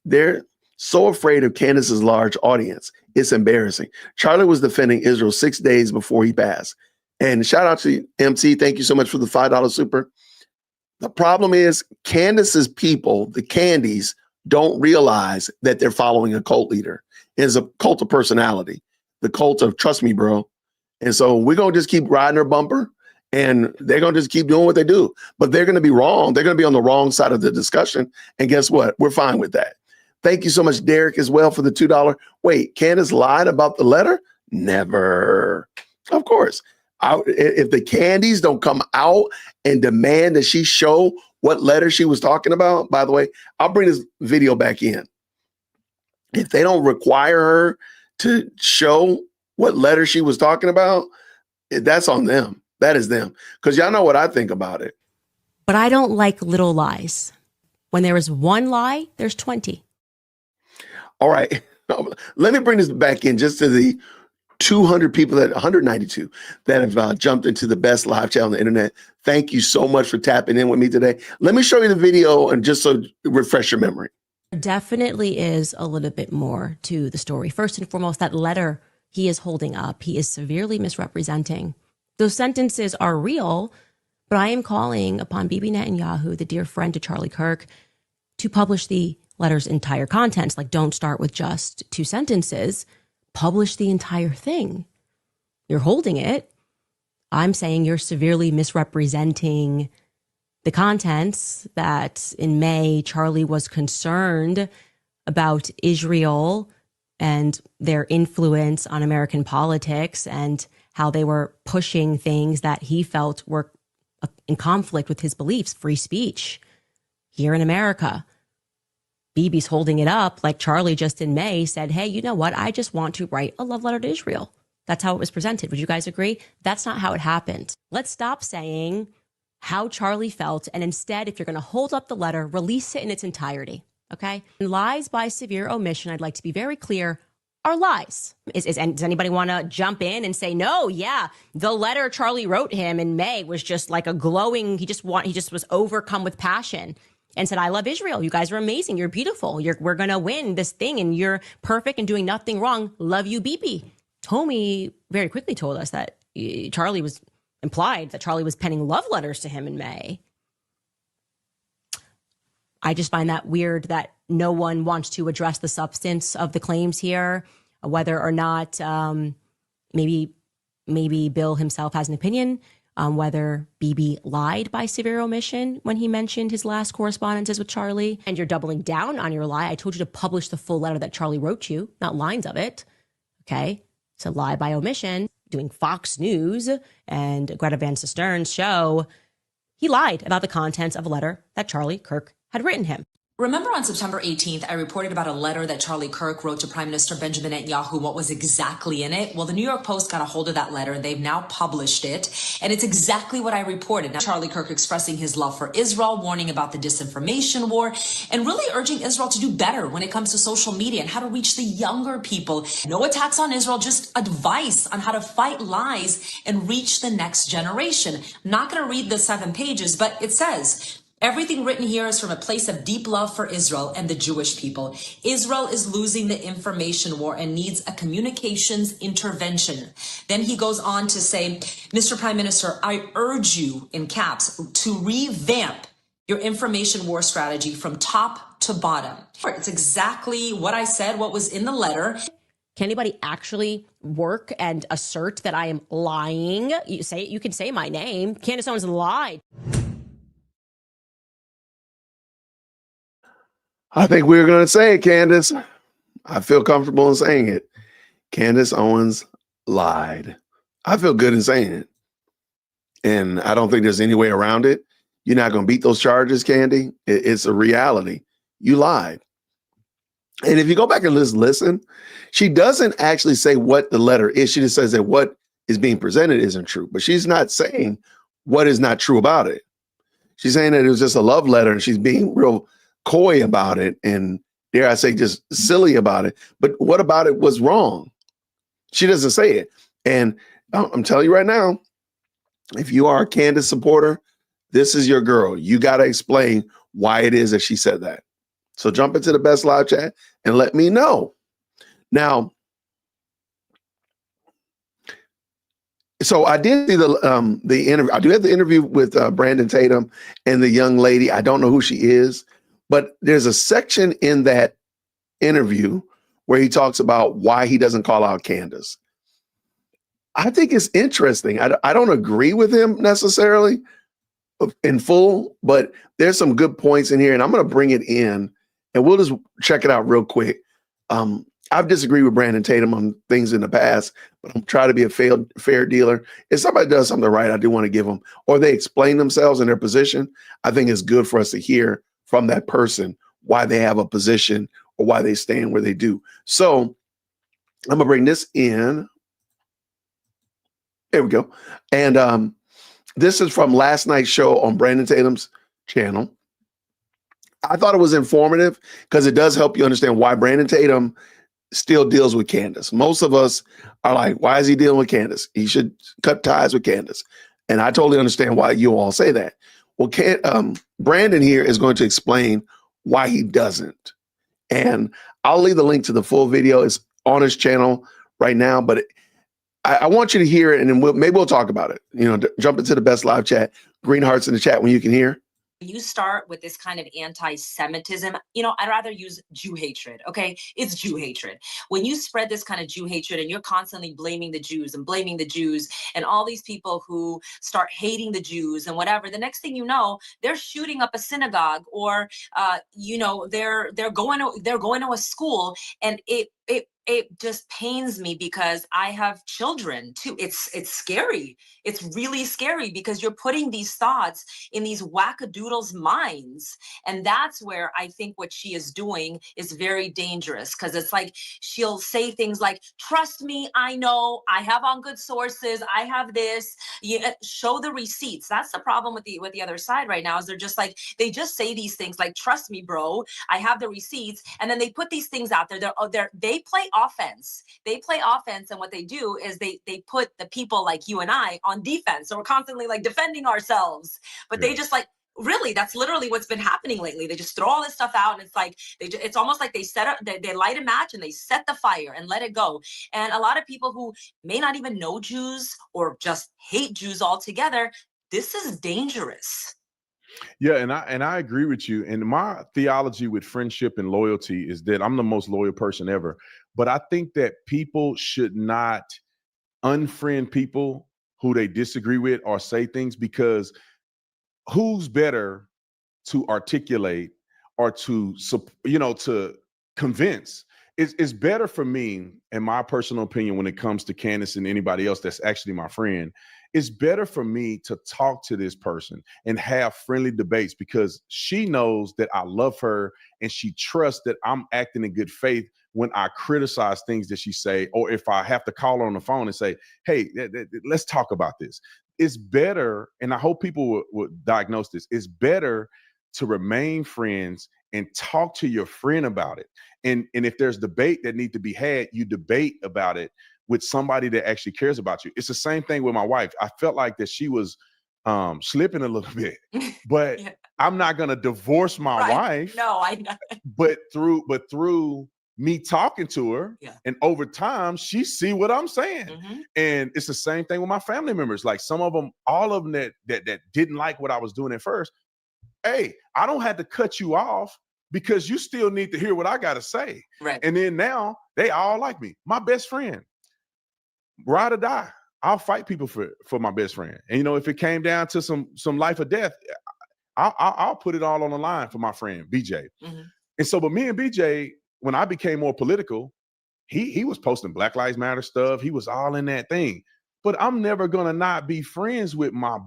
They're so afraid of Candace's large audience. It's embarrassing. Charlie was defending Israel 6 days before he passed. And shout out to MT. Thank you so much for the $5 super. The problem is Candace's people, the Candies, don't realize that they're following a cult leader. It's a cult of personality, the cult of trust me, bro. And so we're going to just keep riding their bumper. And they're going to just keep doing what they do. But they're going to be wrong. They're going to be on the wrong side of the discussion. And guess what? We're fine with that. Thank you so much, Derek, as well, for the $2. Wait, Candace lied about the letter? Never. Of course. If the Candies don't come out and demand that she show what letter she was talking about, by the way, I'll bring this video back in. If they don't require her to show what letter she was talking about, that's on them. That is them. Because y'all know what I think about it. But I don't like little lies. When there is one lie, there's 20. All right. Let me bring this back in just to the 200 people, 192 that have jumped into the best live channel on the internet. Thank you so much for tapping in with me today. Let me show you the video and just so refresh your memory. There definitely is a little bit more to the story. First and foremost, that letter he is holding up, he is severely misrepresenting. Those sentences are real, but I am calling upon Bibi Netanyahu, the dear friend to Charlie Kirk, to publish the letter's entire contents. Like, don't start with just 2 sentences. Publish the entire thing. You're holding it. I'm saying you're severely misrepresenting the contents that in May, Charlie was concerned about Israel and their influence on American politics and how they were pushing things that he felt were in conflict with his beliefs, free speech here in America. Bibi's holding it up like Charlie just in May said, hey, you know what? I just want to write a love letter to Israel. That's how it was presented. Would you guys agree? That's not how it happened. Let's stop saying how Charlie felt. And instead, if you're going to hold up the letter, release it in its entirety. Okay? And lies by severe omission, I'd like to be very clear, are lies. Does anybody want to jump in and say, no, yeah, the letter Charlie wrote him in May was just like a glowing, he just was overcome with passion and said, I love Israel. You guys are amazing. You're beautiful. We're going to win this thing and you're perfect and doing nothing wrong. Love you, Bibi. Tommy very quickly told us that Charlie was penning love letters to him in May. I just find that weird that no one wants to address the substance of the claims here, whether or not maybe Bill himself has an opinion on whether Bibi lied by severe omission when he mentioned his last correspondences with Charlie. And you're doubling down on your lie. I told you to publish the full letter that Charlie wrote you, not lines of it. Okay? So lie by omission, doing Fox News and Greta Van Sustern's show. He lied about the contents of a letter that Charlie Kirk had written him. Remember on September 18th, I reported about a letter that Charlie Kirk wrote to Prime Minister Benjamin Netanyahu, what was exactly in it? Well, the New York Post got a hold of that letter. They've now published it, and it's exactly what I reported. Now, Charlie Kirk expressing his love for Israel, warning about the disinformation war, and really urging Israel to do better when it comes to social media and how to reach the younger people. No attacks on Israel, just advice on how to fight lies and reach the next generation. I'm not going to read the 7 pages, but it says, everything written here is from a place of deep love for Israel and the Jewish people. Israel is losing the information war and needs a communications intervention. Then he goes on to say, Mr. Prime Minister, I urge you, in caps, to revamp your information war strategy from top to bottom. It's exactly what I said, what was in the letter. Can anybody actually work and assert that I am lying? You can say my name. Candace Owens lied. I think we're going to say it, Candace. I feel comfortable in saying it. Candace Owens lied. I feel good in saying it. And I don't think there's any way around it. You're not going to beat those charges, Candy. It's a reality. you lied. And if you go back and listen, she doesn't actually say what the letter is. She just says that what is being presented isn't true, but she's not saying what is not true about it. She's saying that it was just a love letter and she's being real coy about it and, dare I say, just silly about it. But what about it was wrong? She doesn't say it. And I'm telling you right now, if you are a Candace supporter, this is your girl. You got to explain why it is that she said that. So jump into the best live chat and let me know. Now, so I did see the interview. I do have the interview with Brandon Tatum and the young lady. I don't know who she is, but there's a section in that interview where he talks about why he doesn't call out Candace. I think it's interesting. I don't agree with him necessarily in full, but there's some good points in here, and I'm going to bring it in, and we'll just check it out real quick. I've disagreed with Brandon Tatum on things in the past, but I'm trying to be a fair dealer. If somebody does something right, I do want to give them, or they explain themselves in their position, I think it's good for us to hear from that person why they have a position or why they stand where they do. So I'm going to bring this in. There we go. And this is from last night's show on Brandon Tatum's channel. I thought it was informative because it does help you understand why Brandon Tatum still deals with Candace. Most of us are like, why is he dealing with Candace? He should cut ties with Candace. And I totally understand why you all say that. Well, Brandon here is going to explain why he doesn't. And I'll leave the link to the full video. It's on his channel right now, but I want you to hear it, and then maybe we'll talk about it. You know, jump into the best live chat. Green hearts in the chat when you can hear. You start with this kind of anti-Semitism, I'd rather use Jew hatred, okay? It's Jew hatred. When you spread this kind of Jew hatred and you're constantly blaming the Jews and all these people who start hating the Jews and whatever, the next thing you know, they're shooting up a synagogue or, they're going to a school, and it just pains me because I have children too. It's scary. It's really scary because you're putting these thoughts in these wackadoodles' minds. And that's where I think what she is doing is very dangerous, because it's like she'll say things like, trust me, I know, I have on good sources, I have this. Show the receipts. That's the problem with the other side right now, is they're just like, they just say these things like, trust me, bro, I have the receipts. And then they put these things out there. They play offense. And what they do is they put the people like you and I on defense. So we're constantly like defending ourselves, but they just like, really, that's literally what's been happening lately. They just throw all this stuff out, and it's like it's almost like they light a match and they set the fire and let it go. And a lot of people who may not even know Jews or just hate Jews altogether, this is dangerous. Yeah, and I agree with you. And my theology with friendship and loyalty is that I'm the most loyal person ever. But I think that people should not unfriend people who they disagree with or say things, because who's better to articulate or to convince? It's better for me, in my personal opinion, when it comes to Candace and anybody else that's actually my friend, it's better for me to talk to this person and have friendly debates, because she knows that I love her and she trusts that I'm acting in good faith when I criticize things that she say, or if I have to call her on the phone and say, hey, let's talk about this. It's better, and I hope people would diagnose this, it's better to remain friends and talk to your friend about it. And if there's debate that need to be had, you debate about it with somebody that actually cares about you. It's the same thing with my wife. I felt like that she was slipping a little bit, but yeah. I'm not going to divorce my wife. No, I know. But through me talking to her, and over time, she see what I'm saying. Mm-hmm. And it's the same thing with my family members. Like some of them, all of them that didn't like what I was doing at first. Hey, I don't have to cut you off, because you still need to hear what I got to say. Right. And then now they all like me. My best friend, ride or die, I'll fight people for my best friend. And if it came down to some life or death, I'll put it all on the line for my friend BJ. Mm-hmm. And so, but me and BJ, when I became more political, he was posting Black Lives Matter stuff. He was all in that thing. But I'm never gonna not be friends with my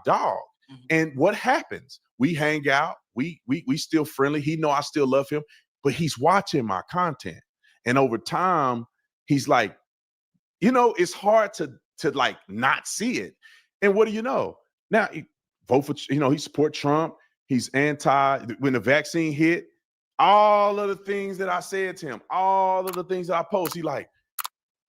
dog. Mm-hmm. And what happens We hang out. We still friendly. He know I still love him, but he's watching my content. And over time, he's like, it's hard to like not see it. And what do you know? Now he vote for, he support Trump. He's when the vaccine hit, all of the things that I said to him, all of the things that I post, he like,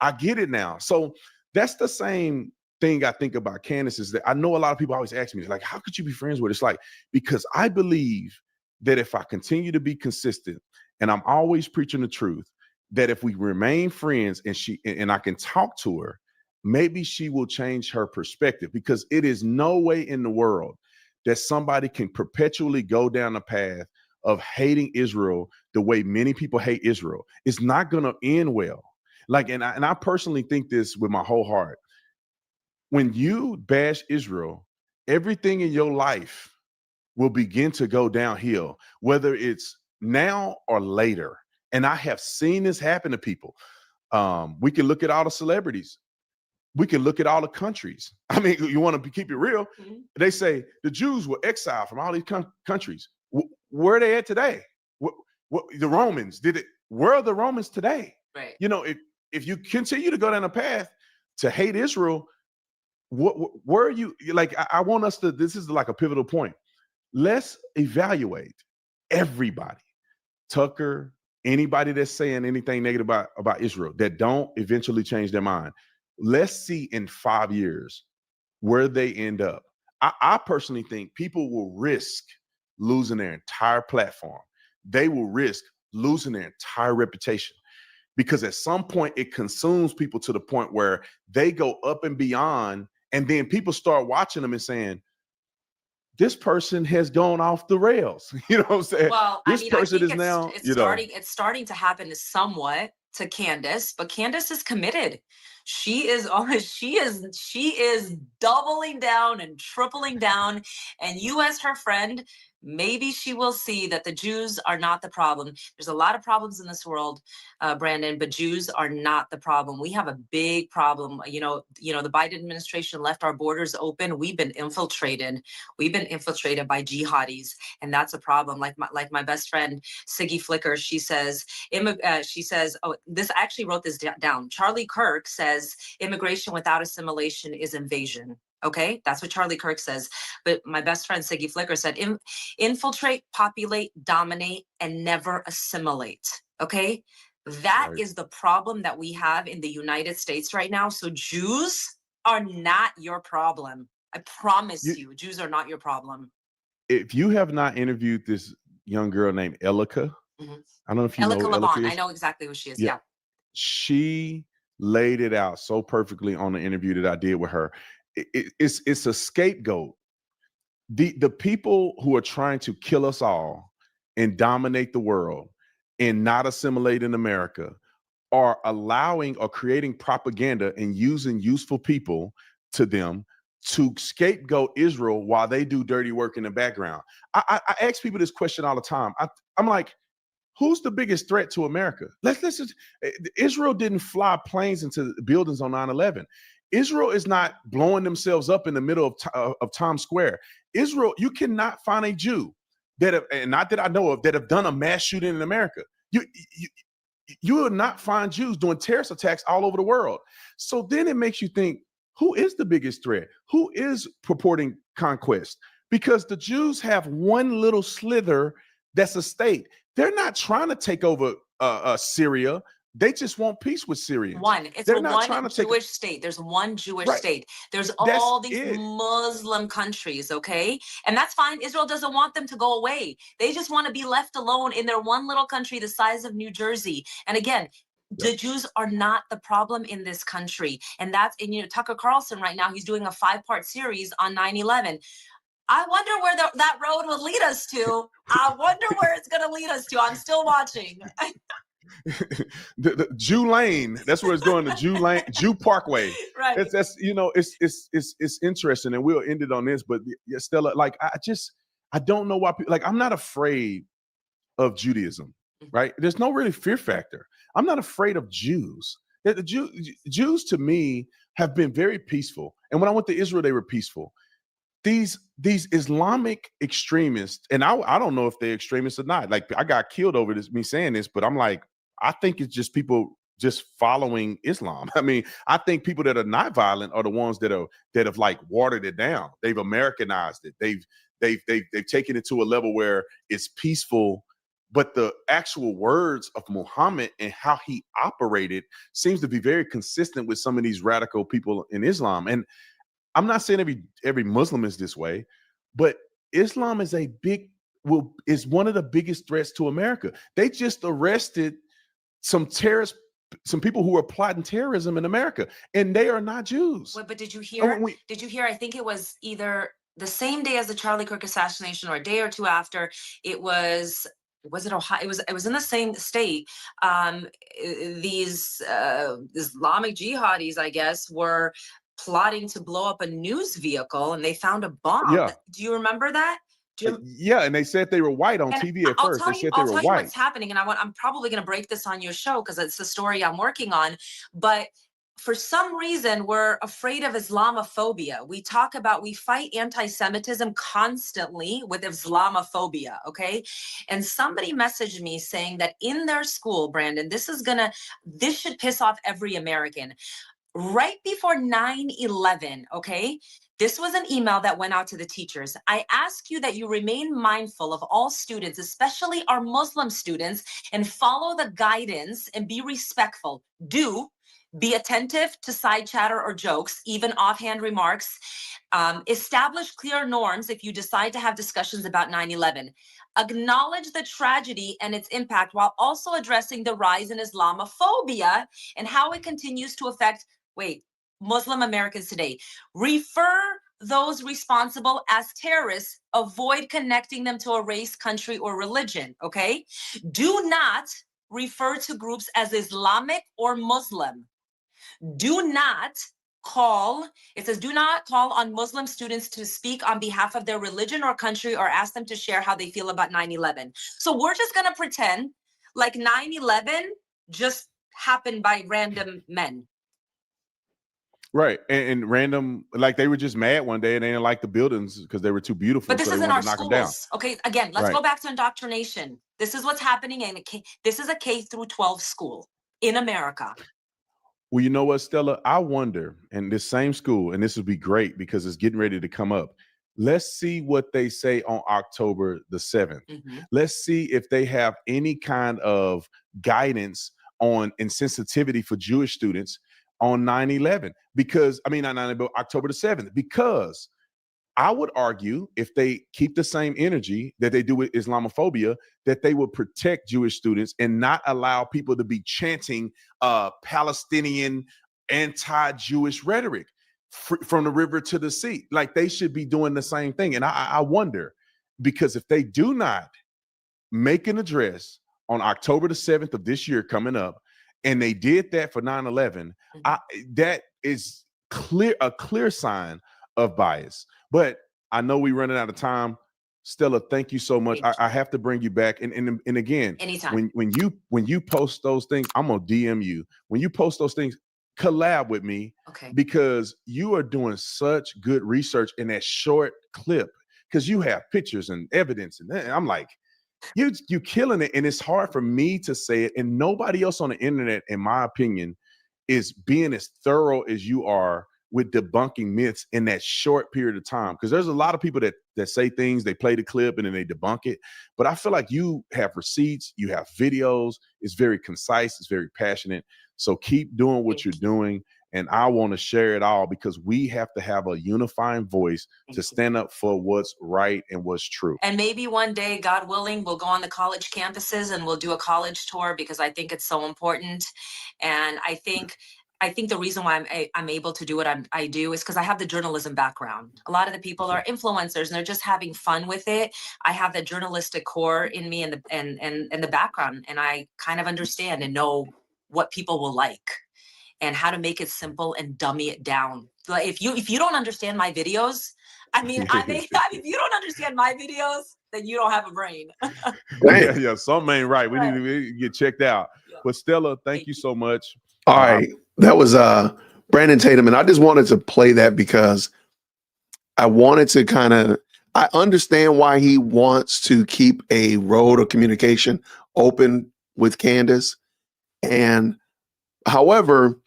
I get it now. So that's the same thing I think about Candace, is that I know a lot of people always ask me, like, how could you be friends with her? It's like, because I believe that if I continue to be consistent and I'm always preaching the truth, that if we remain friends and I can talk to her, maybe she will change her perspective, because it is no way in the world that somebody can perpetually go down the path of hating Israel the way many people hate Israel. It's not going to end well. Like, and I personally think this with my whole heart. When you bash Israel, everything in your life will begin to go downhill, whether it's now or later. And I have seen this happen to people. We can look at all the celebrities. We can look at all the countries. I mean, you want to keep it real. Mm-hmm. They say the Jews were exiled from all these countries. Where are they at today? The Romans did it. Where are the Romans today? Right. If you continue to go down a path to hate Israel, where are you? Like, I want us to, this is like a pivotal point. Let's evaluate everybody. Tucker, anybody that's saying anything negative about Israel that don't eventually change their mind. Let's see in 5 years where they end up. I personally think people will risk losing their entire platform. They will risk losing their entire reputation, because at some point it consumes people to the point where they go up and beyond, and then people start watching them and saying, this person has gone off the rails. You know what I'm saying? Well, this person is now, it's starting to happen somewhat to Candace, but Candace is committed. She is doubling down and tripling down. And you, as her friend, maybe she will see that the Jews are not the problem. There's a lot of problems in this world, Brandon, but Jews are not the problem. We have a big problem. The Biden administration left our borders open. We've been infiltrated. We've been infiltrated by jihadis, and that's a problem. Like my best friend Siggy Flicker, she says, oh, this, I actually wrote this down. Charlie Kirk says immigration without assimilation is invasion. Okay, that's what Charlie Kirk says. But my best friend Siggy Flicker said, infiltrate, populate, dominate, and never assimilate. Okay, that is the problem that we have in the United States right now. So Jews are not your problem. I promise you, Jews are not your problem. If you have not interviewed this young girl named Elika, I don't know if you know who Elika is. I know exactly who she is. Yeah. She laid it out so perfectly on the interview that I did with her. It's a scapegoat. The people who are trying to kill us all and dominate the world and not assimilate in America are allowing or creating propaganda and using useful people to them to scapegoat Israel while they do dirty work in the background. I ask people this question all the time. I'm like, who's the biggest threat to America? Let's just, Israel didn't fly planes into buildings on 9/11. Israel is not blowing themselves up in the middle of Times Square. Israel, you cannot find a Jew and not that I know of, that have done a mass shooting in America. You will not find Jews doing terrorist attacks all over the world. So then it makes you think, who is the biggest threat? Who is purporting conquest? Because the Jews have one little slither that's a state. They're not trying to take over Syria. They just want peace with Syrians. It's one Jewish state. There's one Jewish state. There's all these Muslim countries, okay? And that's fine. Israel doesn't want them to go away. They just want to be left alone in their one little country the size of New Jersey. And again, the Jews are not the problem in this country. And Tucker Carlson right now, he's doing a 5-part series on 9/11. I wonder where that road will lead us to. I wonder where it's going to lead us to. I'm still watching. the Jew Lane, that's where it's going. The Jew Lane, Jew Parkway. Right. It's interesting, and we'll end it on this. But Stella, like, I don't know why people, like, I'm not afraid of Judaism, right? There's no really fear factor. I'm not afraid of Jews. The Jews to me have been very peaceful, and when I went to Israel, they were peaceful. these Islamic extremists, and I don't know if they're extremists or not. Like, I got killed over this, me saying this, but I'm like, I think it's just people just following Islam. I mean, I think people that are not violent are the ones that have like watered it down. They've Americanized it. They've taken it to a level where it's peaceful, but the actual words of Muhammad and how he operated seems to be very consistent with some of these radical people in Islam. And I'm not saying every Muslim is this way, but Islam is is one of the biggest threats to America. They just arrested some people who are plotting terrorism in America, and they are not Jews. But did you hear? Did you hear? I think it was either the same day as the Charlie Kirk assassination or a day or two after. It was it Ohio? It was in the same state. These Islamic jihadis, I guess, were plotting to blow up a news vehicle, and they found a bomb. Yeah. Do you remember that? Yeah, and they said they were white on TV at first. They said they were white. I'll tell you what's happening, and I'm probably going to break this on your show because it's the story I'm working on. But for some reason, we're afraid of Islamophobia. We fight anti-Semitism constantly with Islamophobia, okay? And somebody messaged me saying that in their school, Brandon, this should piss off every American. Right before 9/11, okay? This was an email that went out to the teachers. I ask you that you remain mindful of all students, especially our Muslim students, and follow the guidance and be respectful. Be attentive to side chatter or jokes, even offhand remarks. Establish clear norms if you decide to have discussions about 9/11. Acknowledge the tragedy and its impact while also addressing the rise in Islamophobia and how it continues to affect Muslim Americans today. Refer those responsible as terrorists. Avoid connecting them to a race, country, or religion, okay? Do not refer to groups as Islamic or Muslim. Do not call on Muslim students to speak on behalf of their religion or country or ask them to share how they feel about 9/11. So we're just going to pretend like 9/11 just happened by random men. Right. And random, like they were just mad one day and they didn't like the buildings because they were too beautiful. But this so isn't our schools. Okay, again, let's Right. go back to indoctrination. This is what's happening this is a K through 12 school in America. Well, you know what, Stella? I wonder, and this same school, and this would be great because it's getting ready to come up. Let's see what they say on October the 7th. Mm-hmm. Let's see if they have any kind of guidance on insensitivity for Jewish students on 9/11. Because, October the 7th, because I would argue if they keep the same energy that they do with Islamophobia, that they would protect Jewish students and not allow people to be chanting Palestinian anti-Jewish rhetoric from the river to the sea. Like they should be doing the same thing. And I wonder, because if they do not make an address on October the 7th of this year coming up, and they did that for 9/11, that is a clear sign of bias. But I know we're running out of time. Stella, thank you so much. I have to bring you back. And again, anytime. When you post those things, I'm gonna DM you. When you post those things, collab with me. Okay. Because you are doing such good research in that short clip. Because you have pictures and evidence, and I'm like, you killing it. And it's hard for me to say it. And nobody else on the internet, in my opinion, is being as thorough as you are with debunking myths in that short period of time. Because there's a lot of people that say things, they play the clip and then they debunk it. But I feel like you have receipts, you have videos. It's very concise, it's very passionate. So keep doing what you're doing. And I want to share it all because we have to have a unifying voice to stand up for what's right and what's true. And maybe one day, God willing, we'll go on the college campuses and we'll do a college tour because I think it's so important. And I think the reason why I'm able to do what I do is because I have the journalism background. A lot of the people are influencers and they're just having fun with it. I have the journalistic core in me and the background, and I kind of understand and know what people will like and how to make it simple and dummy it down. Like if you don't understand my videos, if you don't understand my videos, then you don't have a brain. yeah, something ain't right. We need to get checked out. Yeah. But Stella, thank you so much. All right. That was Brandon Tatum. And I just wanted to play that because I wanted to I understand why he wants to keep a road of communication open with Candace. And however,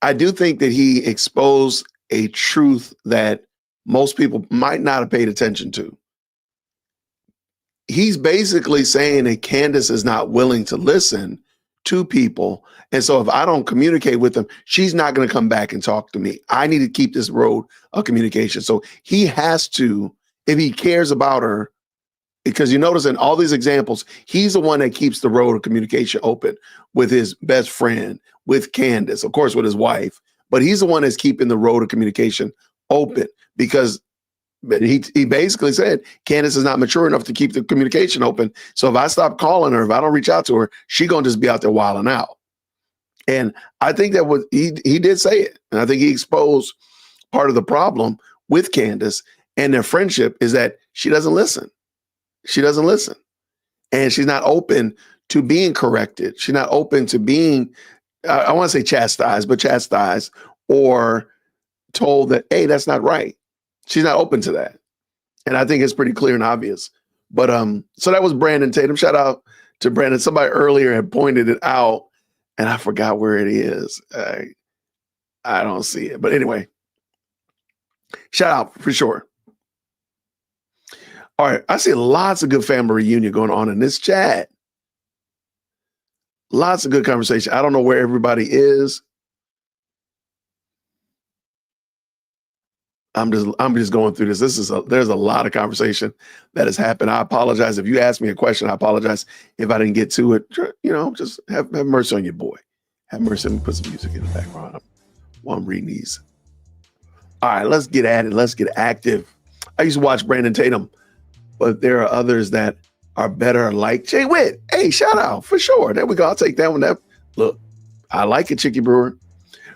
I do think that he exposed a truth that most people might not have paid attention to. He's basically saying that Candace is not willing to listen to people. And so if I don't communicate with them, she's not going to come back and talk to me. I need to keep this road of communication. So he has to, if he cares about her, because you notice in all these examples, he's the one that keeps the road of communication open with his best friend, with Candace, of course, with his wife, but he's the one that's keeping the road of communication open because he basically said Candace is not mature enough to keep the communication open. So if I stop calling her, if I don't reach out to her, she gonna just be out there wilding out. And I think that what he did say it, and I think he exposed part of the problem with Candace and their friendship is that she doesn't listen. She doesn't listen, and she's not open to being corrected. She's not open to being, I want to say chastised or told that, hey, that's not right. She's not open to that. And I think it's pretty clear and obvious. But so that was Brandon Tatum. Shout out to Brandon. Somebody earlier had pointed it out and I forgot where it is. I don't see it. But anyway, shout out for sure. All right. I see lots of good family reunion going on in this chat. Lots of good conversation. I don't know where everybody is. I'm just going through this. There's a lot of conversation that has happened. I apologize if you asked me a question. I apologize if I didn't get to it. You know, just have mercy on your boy. Have mercy. Let me put some music in the background while I'm reading these. All right, let's get at it. Let's get active. I used to watch Brandon Tatum, but there are others that are better, like Jay Witt. Hey, shout out for sure. There we go. I'll take that one. Look, I like it, Chicky Brewer.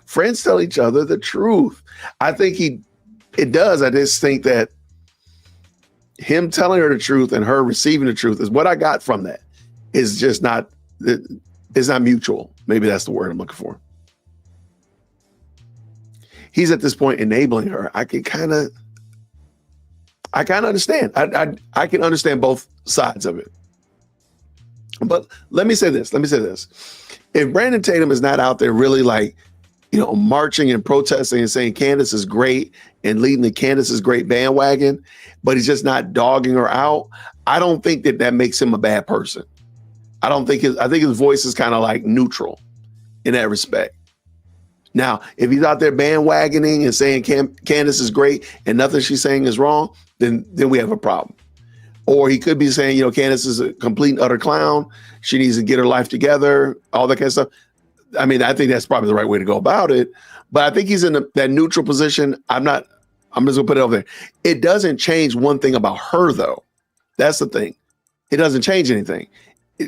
Friends tell each other the truth. I think it does. I just think that him telling her the truth and her receiving the truth is what I got from that. Is just not, it's not mutual. Maybe that's the word I'm looking for. He's at this point enabling her. I can kind of understand. I can understand both sides of it. But let me say this. If Brandon Tatum is not out there really like, you know, marching and protesting and saying Candace is great and leading the Candace is great bandwagon, but he's just not dogging her out, I don't think that makes him a bad person. I think his voice is kind of like neutral in that respect. Now, if he's out there bandwagoning and saying Candace is great and nothing she's saying is wrong, then we have a problem. Or he could be saying, you know, Candace is a complete and utter clown. She needs to get her life together, all that kind of stuff. I mean, I think that's probably the right way to go about it. But I think he's in that neutral position. I'm just going to put it over there. It doesn't change one thing about her, though. That's the thing. It doesn't change anything.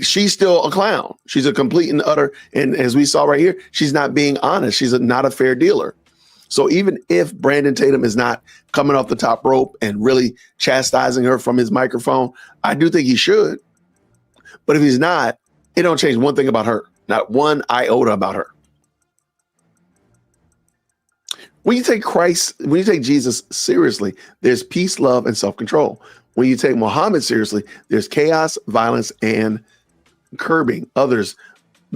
She's still a clown. She's a complete and utter. And as we saw right here, she's not being honest. She's not a fair dealer. So even if Brandon Tatum is not coming off the top rope and really chastising her from his microphone, I do think he should. But if he's not, it don't change one thing about her. Not one iota about her. When you take Jesus seriously, there's peace, love, and self-control. When you take Muhammad seriously, there's chaos, violence, and curbing others'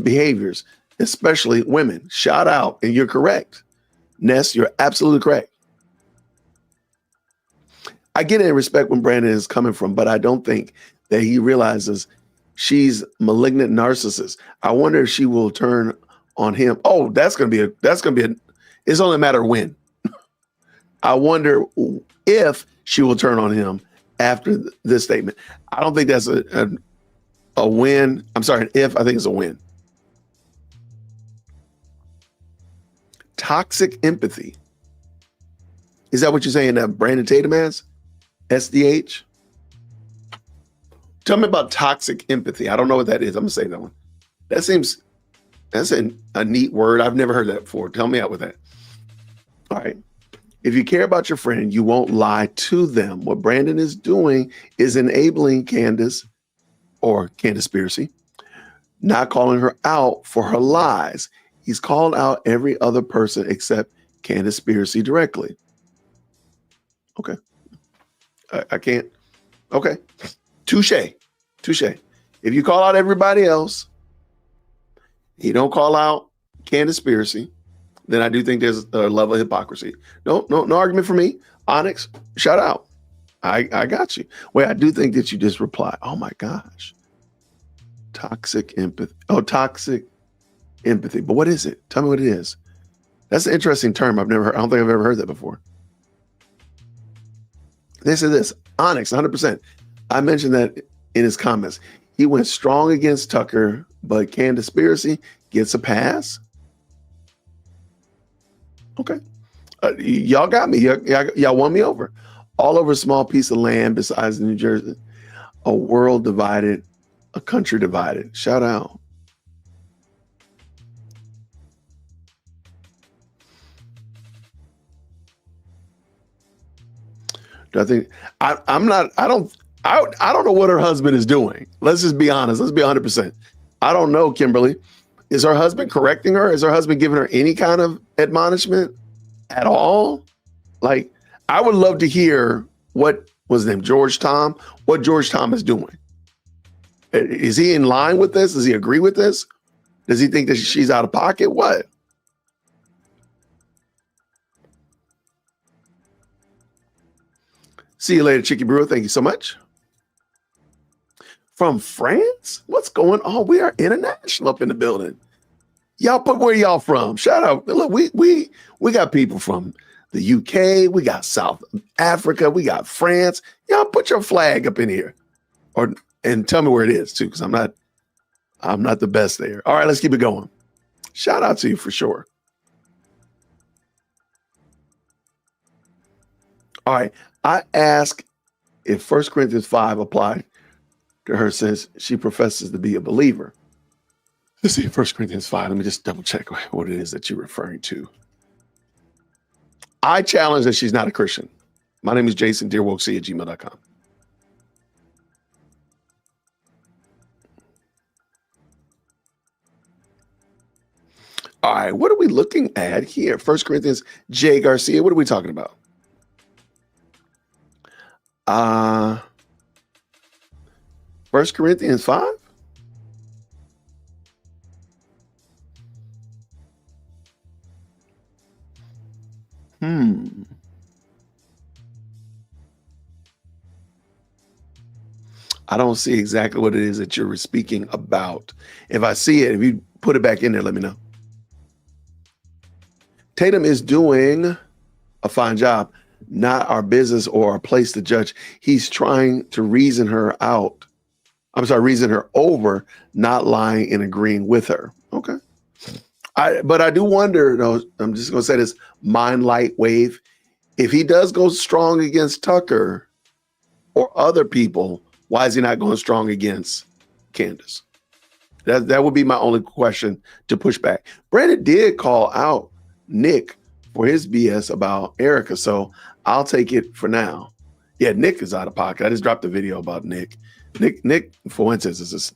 behaviors, especially women. Shout out, and you're correct. Ness, you're absolutely correct. I get it and respect when Brandon is coming from, but I don't think that he realizes she's malignant narcissist. I wonder if she will turn on him. Oh, that's gonna be it's only a matter of when. I wonder if she will turn on him after this statement. I don't think that's a win. I'm sorry, an if. I think it's a win. Toxic empathy. Is that what you're saying that Brandon Tatum has? SDH? Tell me about toxic empathy. I don't know what that is. I'm gonna say that one. That's a neat word. I've never heard that before. Tell me out with that. All right. If you care about your friend, you won't lie to them. What Brandon is doing is enabling Candace or Candaspiracy, not calling her out for her lies. He's called out every other person except Candaspiracy directly. Okay. I can't. Okay. Touche. If you call out everybody else, you don't call out Candace, then I do think there's a level of hypocrisy. No argument for me. Onyx, shout out. I got you. Wait, I do think that you just replied. Oh my gosh. Toxic empathy. Oh, toxic empathy. But what is it? Tell me what it is. That's an interesting term. I've never heard. I don't think I've ever heard that before. They said this. Onyx, 100%. I mentioned that in his comments. He went strong against Tucker, but Candace gets a pass. Okay. Y'all got me. Y'all won me over. All over a small piece of land besides New Jersey. A world divided, a country divided. Shout out. Do I think I'm not, I don't know what her husband is doing. Let's just be honest. Let's be 100%. I don't know, Kimberly. Is her husband correcting her? Is her husband giving her any kind of admonishment at all? Like, I would love to hear what was his name, George Tom, what George Tom is doing. Is he in line with this? Does he agree with this? Does he think that she's out of pocket? What? See you later, Chicky Brewer. Thank you so much. From France? What's going on? We are international up in the building. Y'all put where y'all from? Shout out. Look, we got people from the UK. We got South Africa. We got France. Y'all put your flag up in here, and tell me where it is too, because I'm not the best there. All right, let's keep it going. Shout out to you for sure. All right, I ask if 1 Corinthians 5 applied to her since she professes to be a believer. Let's see, 1 Corinthians 5. Let me just double check what it is that you're referring to. I challenge that she's not a Christian. My name is Jason, dearwokec@gmail.com. All right, what are we looking at here? 1 Corinthians, J. Garcia, what are we talking about? 1 Corinthians 5? I don't see exactly what it is that you're speaking about. If I see it, if you put it back in there, let me know. Tatum is doing a fine job. Not our business or our place to judge. He's trying to reason her over, not lying and agreeing with her. Okay. But I do wonder, though, I'm just going to say this, mind light wave. If he does go strong against Tucker or other people, why is he not going strong against Candace? That would be my only question to push back. Brandon did call out Nick for his BS about Erica, so I'll take it for now. Yeah, Nick is out of pocket. I just dropped a video about Nick. Nick, for instance, is just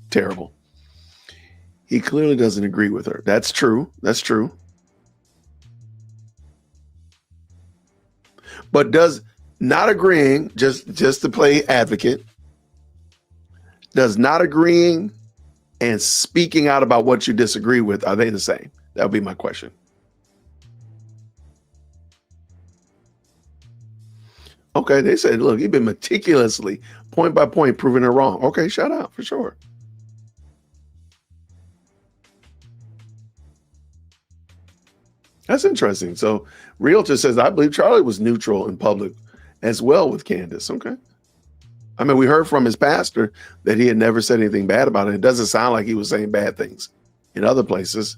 terrible. He clearly doesn't agree with her. That's true. That's true. But does not agreeing, just to play advocate, does not agreeing and speaking out about what you disagree with, are they the same? That would be my question. Okay, they said, look, you've been meticulously, point by point, proving her wrong. Okay, shout out for sure. That's interesting. So Realtor says, I believe Charlie was neutral in public as well with Candace. Okay. I mean, we heard from his pastor that he had never said anything bad about it. It doesn't sound like he was saying bad things in other places.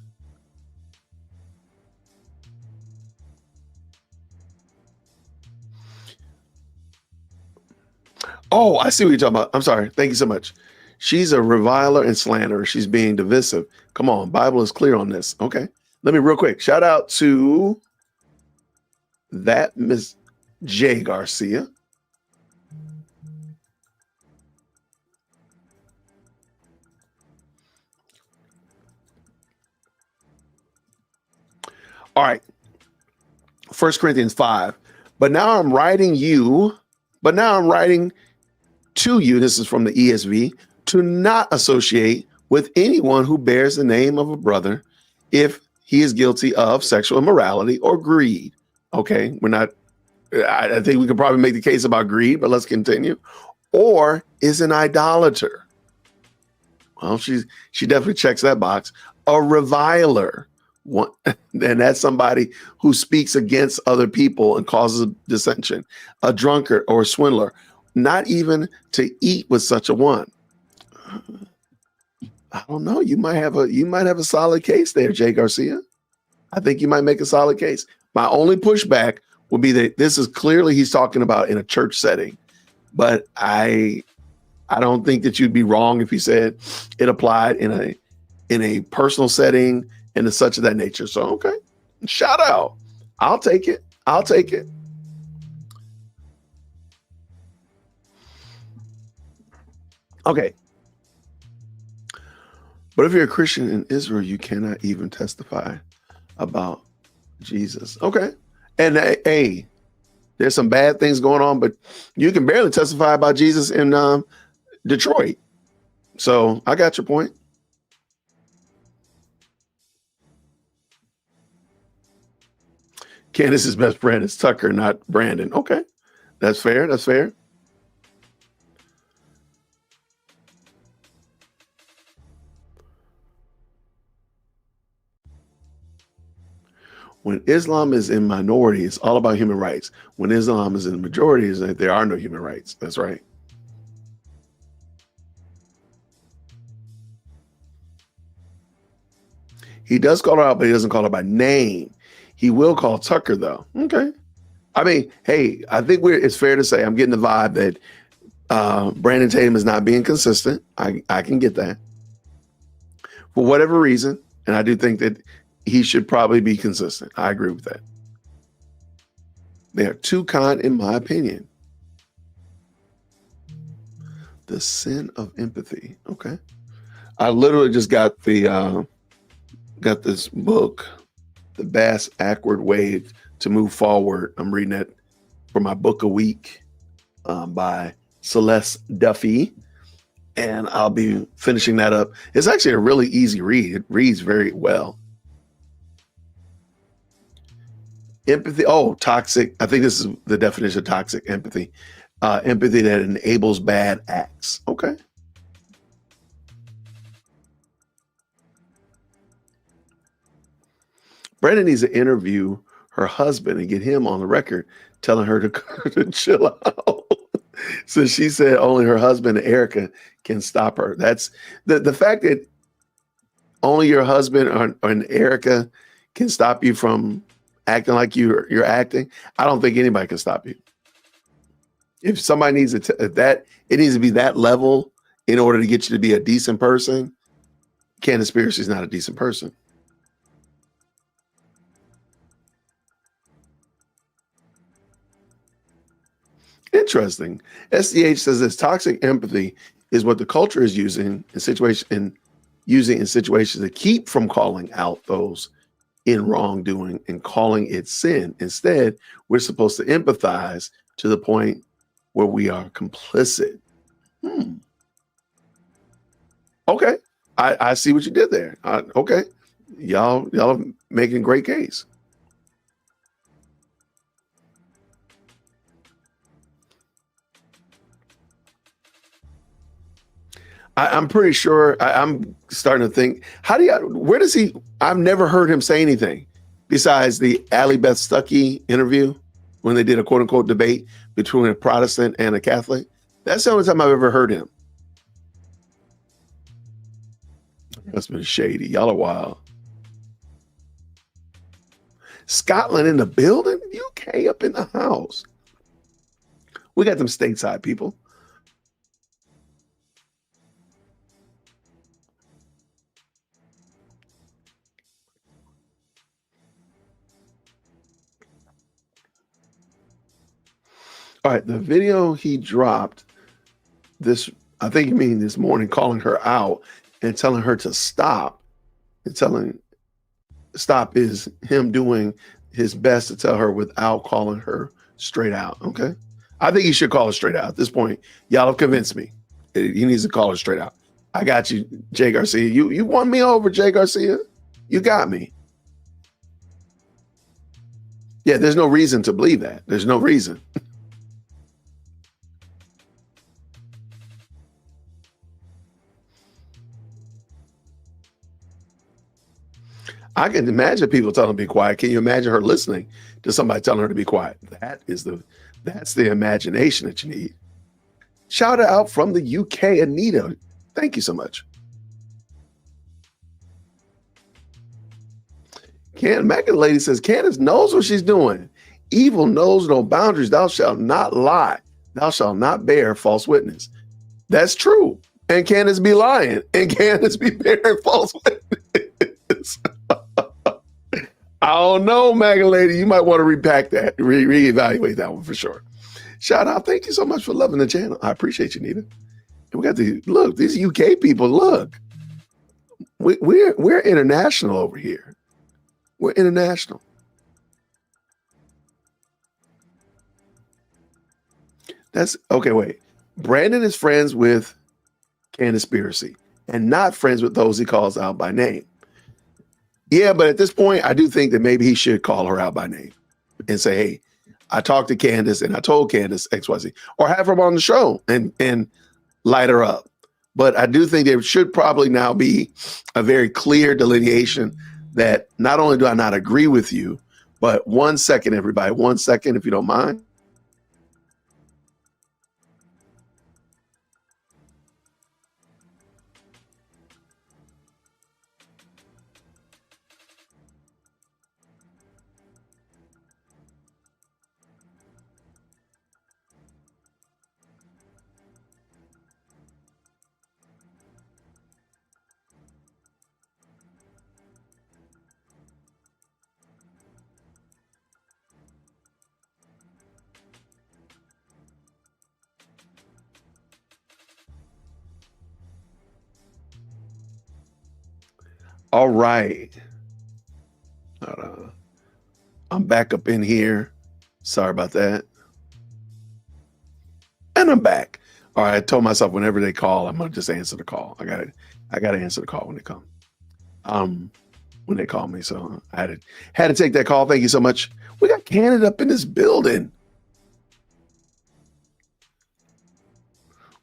Oh, I see what you're talking about. I'm sorry. Thank you so much. She's a reviler and slanderer. She's being divisive. Come on. Bible is clear on this. Okay. Let me real quick. Shout out to that Miss J. Garcia. All right. 1 Corinthians 5. But now I'm writing to you, this is from the ESV, to not associate with anyone who bears the name of a brother if he is guilty of sexual immorality or greed. Okay, I think we could probably make the case about greed, but let's continue. Or is an idolater. Well, she definitely checks that box. A reviler. And that's somebody who speaks against other people and causes dissension. A drunkard or a swindler. Not even to eat with such a one. I don't know. You might have a solid case there, Jay Garcia. I think you might make a solid case. My only pushback would be that this is clearly he's talking about in a church setting, but I don't think that you'd be wrong if he said it applied in a personal setting and to such of that nature. So okay, shout out. I'll take it. Okay. But if you're a Christian in Israel, you cannot even testify about Jesus. Okay. And hey, there's some bad things going on, but you can barely testify about Jesus in Detroit. So I got your point. Candace's best friend is Tucker, not Brandon. Okay. That's fair. When Islam is in minority, it's all about human rights. When Islam is in the majority, there are no human rights. That's right. He does call her out, but he doesn't call her by name. He will call Tucker, though. Okay. I mean, hey, I think it's fair to say I'm getting the vibe that Brandon Tatum is not being consistent. I can get that. For whatever reason, and I do think that he should probably be consistent. I agree with that. They are too kind, in my opinion. The sin of empathy. Okay. I literally just got this book, The Bass Awkward Way to Move Forward. I'm reading it for my book a week by Celeste Duffy. And I'll be finishing that up. It's actually a really easy read. It reads very well. Empathy. Oh, toxic. I think this is the definition of toxic empathy. Empathy that enables bad acts. Okay. Brandon needs to interview her husband and get him on the record telling her to chill out. So she said only her husband, Erica, can stop her. That's the fact that only your husband and Erica can stop you from acting like you're acting. I don't think anybody can stop you. If somebody needs it needs to be that level in order to get you to be a decent person. Candace is not a decent person. Interesting. SDH says this toxic empathy is what the culture is using in situations to keep from calling out those in wrongdoing and calling it sin. Instead, we're supposed to empathize to the point where we are complicit. Okay. I see what you did there. Okay. Y'all are making a great case. I'm pretty sure I'm starting to think, I've never heard him say anything besides the Allie Beth Stuckey interview when they did a quote unquote debate between a Protestant and a Catholic. That's the only time I've ever heard him. That's been shady. Y'all are wild. Scotland in the building, UK up in the house. We got them stateside people. All right, the video he dropped I think you mean this morning, calling her out and telling her to stop. And telling stop is him doing his best to tell her without calling her Straight out. Okay. I think he should call her straight out at this point. Y'all have convinced me. He needs to call her straight out. I got you, Jay Garcia. You won me over, Jay Garcia. You got me. Yeah, there's no reason to believe that. There's no reason. I can imagine people telling her to be quiet. Can you imagine her listening to somebody telling her to be quiet? That's the imagination that you need. Shout out from the UK, Anita. Thank you so much. Megan Lady says, Candace knows what she's doing. Evil knows no boundaries. Thou shalt not lie. Thou shalt not bear false witness. That's true. And Candace be lying. And Candace be bearing false witness. I don't know, Megan Lady. You might want to repack that, reevaluate that one for sure. Shout out. Thank you so much for loving the channel. I appreciate you, Nita. And we got these UK people, look. We're international over here. We're international. That's okay. Wait, Brandon is friends with Candaspiracy and not friends with those he calls out by name. Yeah, but at this point, I do think that maybe he should call her out by name and say, hey, I talked to Candace and I told Candace XYZ, or have her on the show and light her up. But I do think there should probably now be a very clear delineation that not only do I not agree with you, but 1 second, everybody, 1 second, if you don't mind. All right. I'm back up in here. Sorry about that. And I'm back. All right. I told myself whenever they call, I'm gonna just answer the call. I gotta answer the call when they come. When they call me. So I had to take that call. Thank you so much. We got Canada up in this building.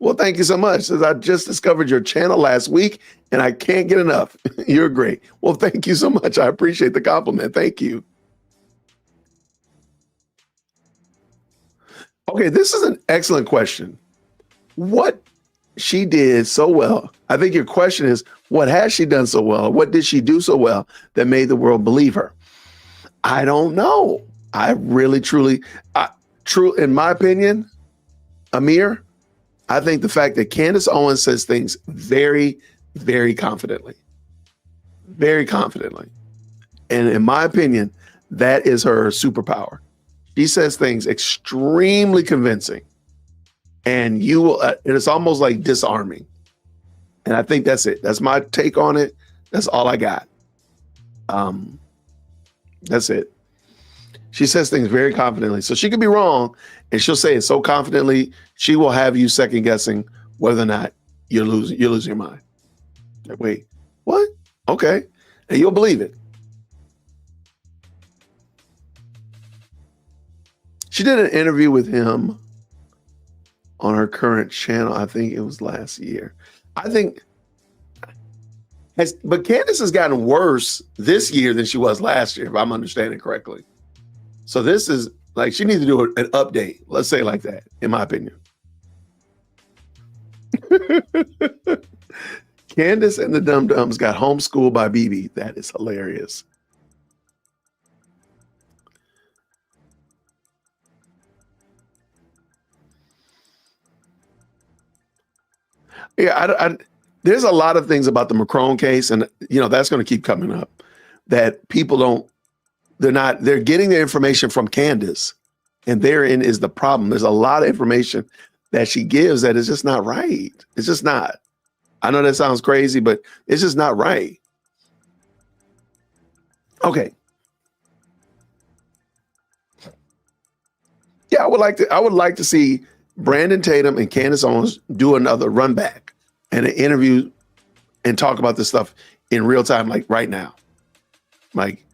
Well, thank you so much. Says I just discovered your channel last week and I can't get enough. You're great. Well, thank you so much. I appreciate the compliment. Thank you. Okay, this is an excellent question. What she did so well. I think your question is, what has she done so well? What did she do so well that made the world believe her? I don't know. I really, truly, in my opinion, Amir, I think the fact that Candace Owens says things very, very confidently. Very confidently. And in my opinion, that is her superpower. She says things extremely convincing. And you will, and it's almost like disarming. And I think that's it. That's my take on it. That's all I got. That's it. She says things very confidently. So she could be wrong, and she'll say it so confidently, she will have you second guessing whether or not you're losing your mind. Like, wait, what? Okay. And you'll believe it. She did an interview with him on her current channel. I think it was last year. But Candace has gotten worse this year than she was last year, if I'm understanding correctly. So this is like, she needs to do an update. Let's say it like that, in my opinion. Candace and the Dum Dums got homeschooled by BB. That is hilarious. Yeah, there's a lot of things about the Macron case, and that's going to keep coming up, that people they're getting their information from Candace, and therein is the problem. There's a lot of information that she gives that is just not right. It's just not. I know that sounds crazy, but it's just not right. Okay. Yeah, I would like to see Brandon Tatum and Candace Owens do another run back and an interview and talk about this stuff in real time, like right now. Like,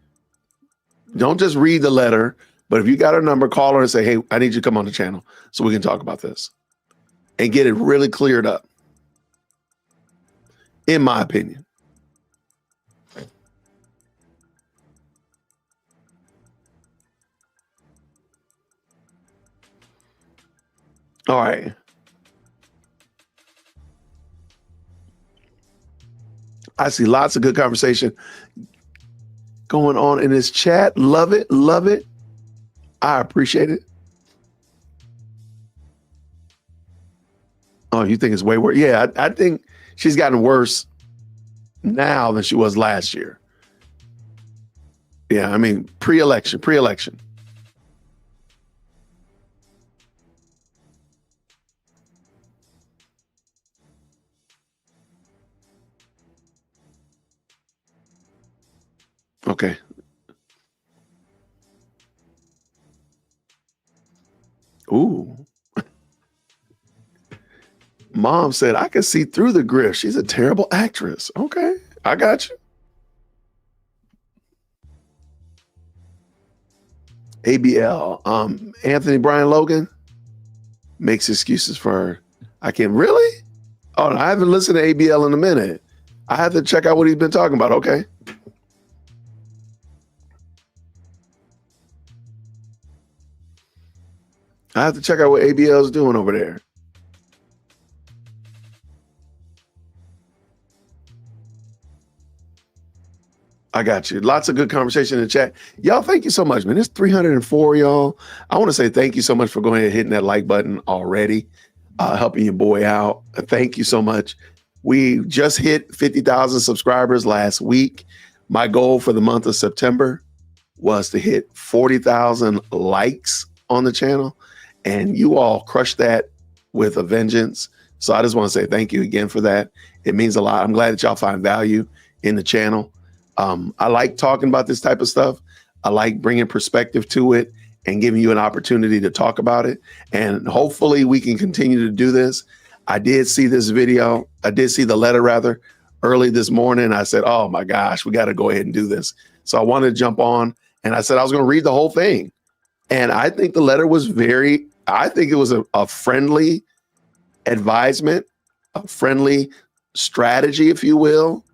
don't just read the letter, but if you got her number, call her and say, hey, I need you to come on the channel so we can talk about this and get it really cleared up, in my opinion. All right. I see lots of good conversation going on in this chat. Love it. Love it. I appreciate it. Oh, you think it's way worse? Yeah, I think she's gotten worse now than she was last year. Yeah, I mean, pre-election. Okay. Ooh. Mom said, I can see through the grift. She's a terrible actress. Okay, I got you. ABL. Anthony Brian Logan makes excuses for her. I can't really? Oh, I haven't listened to ABL in a minute. I have to check out what he's been talking about. Okay. I have to check out what ABL is doing over there. I got you. Lots of good conversation in the chat. Y'all, thank you so much, man. It's 304, y'all. I want to say thank you so much for going ahead and hitting that like button already, helping your boy out. Thank you so much. We just hit 50,000 subscribers last week. My goal for the month of September was to hit 40,000 likes on the channel, and you all crushed that with a vengeance. So I just want to say thank you again for that. It means a lot. I'm glad that y'all find value in the channel. I like talking about this type of stuff. I like bringing perspective to it and giving you an opportunity to talk about it. And hopefully we can continue to do this. I did see this video. I did see the letter rather early this morning. I said, oh my gosh, we got to go ahead and do this. So I wanted to jump on and I said, I was going to read the whole thing. And I think the letter was I think it was a friendly advisement, a friendly strategy, if you will.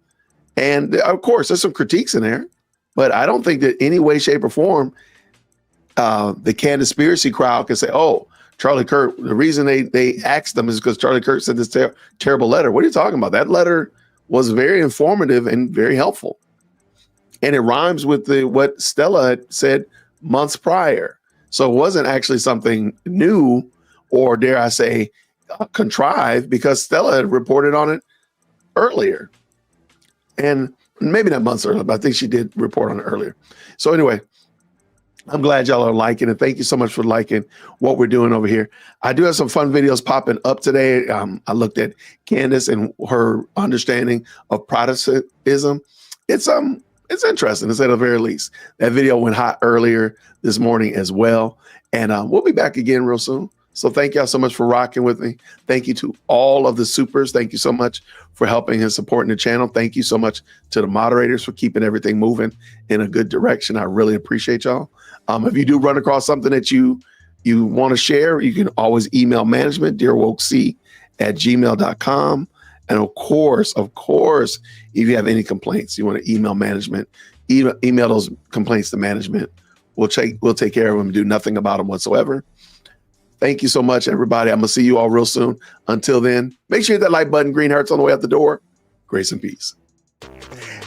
And of course, there's some critiques in there, but I don't think that any way, shape, or form, the Candaspiracy crowd can say, oh, Charlie Kirk, the reason they axed them is because Charlie Kirk said this terrible letter. What are you talking about? That letter was very informative and very helpful. And it rhymes with what Stella had said months prior. So it wasn't actually something new or, dare I say, contrived, because Stella had reported on it earlier. And maybe not months earlier, but I think she did report on it earlier. So anyway, I'm glad y'all are liking it. Thank you so much for liking what we're doing over here. I do have some fun videos popping up today. I looked at Candace and her understanding of Protestantism. It's interesting, to say the very least. That video went hot earlier this morning as well. And we'll be back again real soon. So thank y'all so much for rocking with me. Thank you to all of the supers. Thank you so much for helping and supporting the channel. Thank you so much to the moderators for keeping everything moving in a good direction. I really appreciate y'all. If you do run across something that you want to share, you can always email management, dearwokec@gmail.com. And of course, if you have any complaints, you want to email management, email those complaints to management. We'll take care of them and do nothing about them whatsoever. Thank you so much, everybody. I'm going to see you all real soon. Until then, make sure you hit that like button, green hearts on the way out the door. Grace and peace.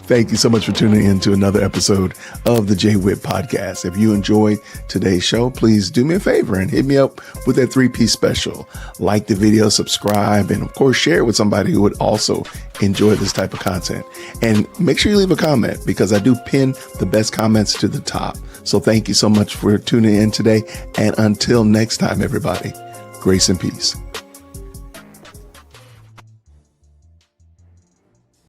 Thank you so much for tuning in to another episode of the Jay Witt Podcast. If you enjoyed today's show, please do me a favor and hit me up with that 3-piece special. Like the video, subscribe, and of course, share it with somebody who would also enjoy this type of content. And make sure you leave a comment, because I do pin the best comments to the top. So thank you so much for tuning in today. And until next time, everybody, grace and peace.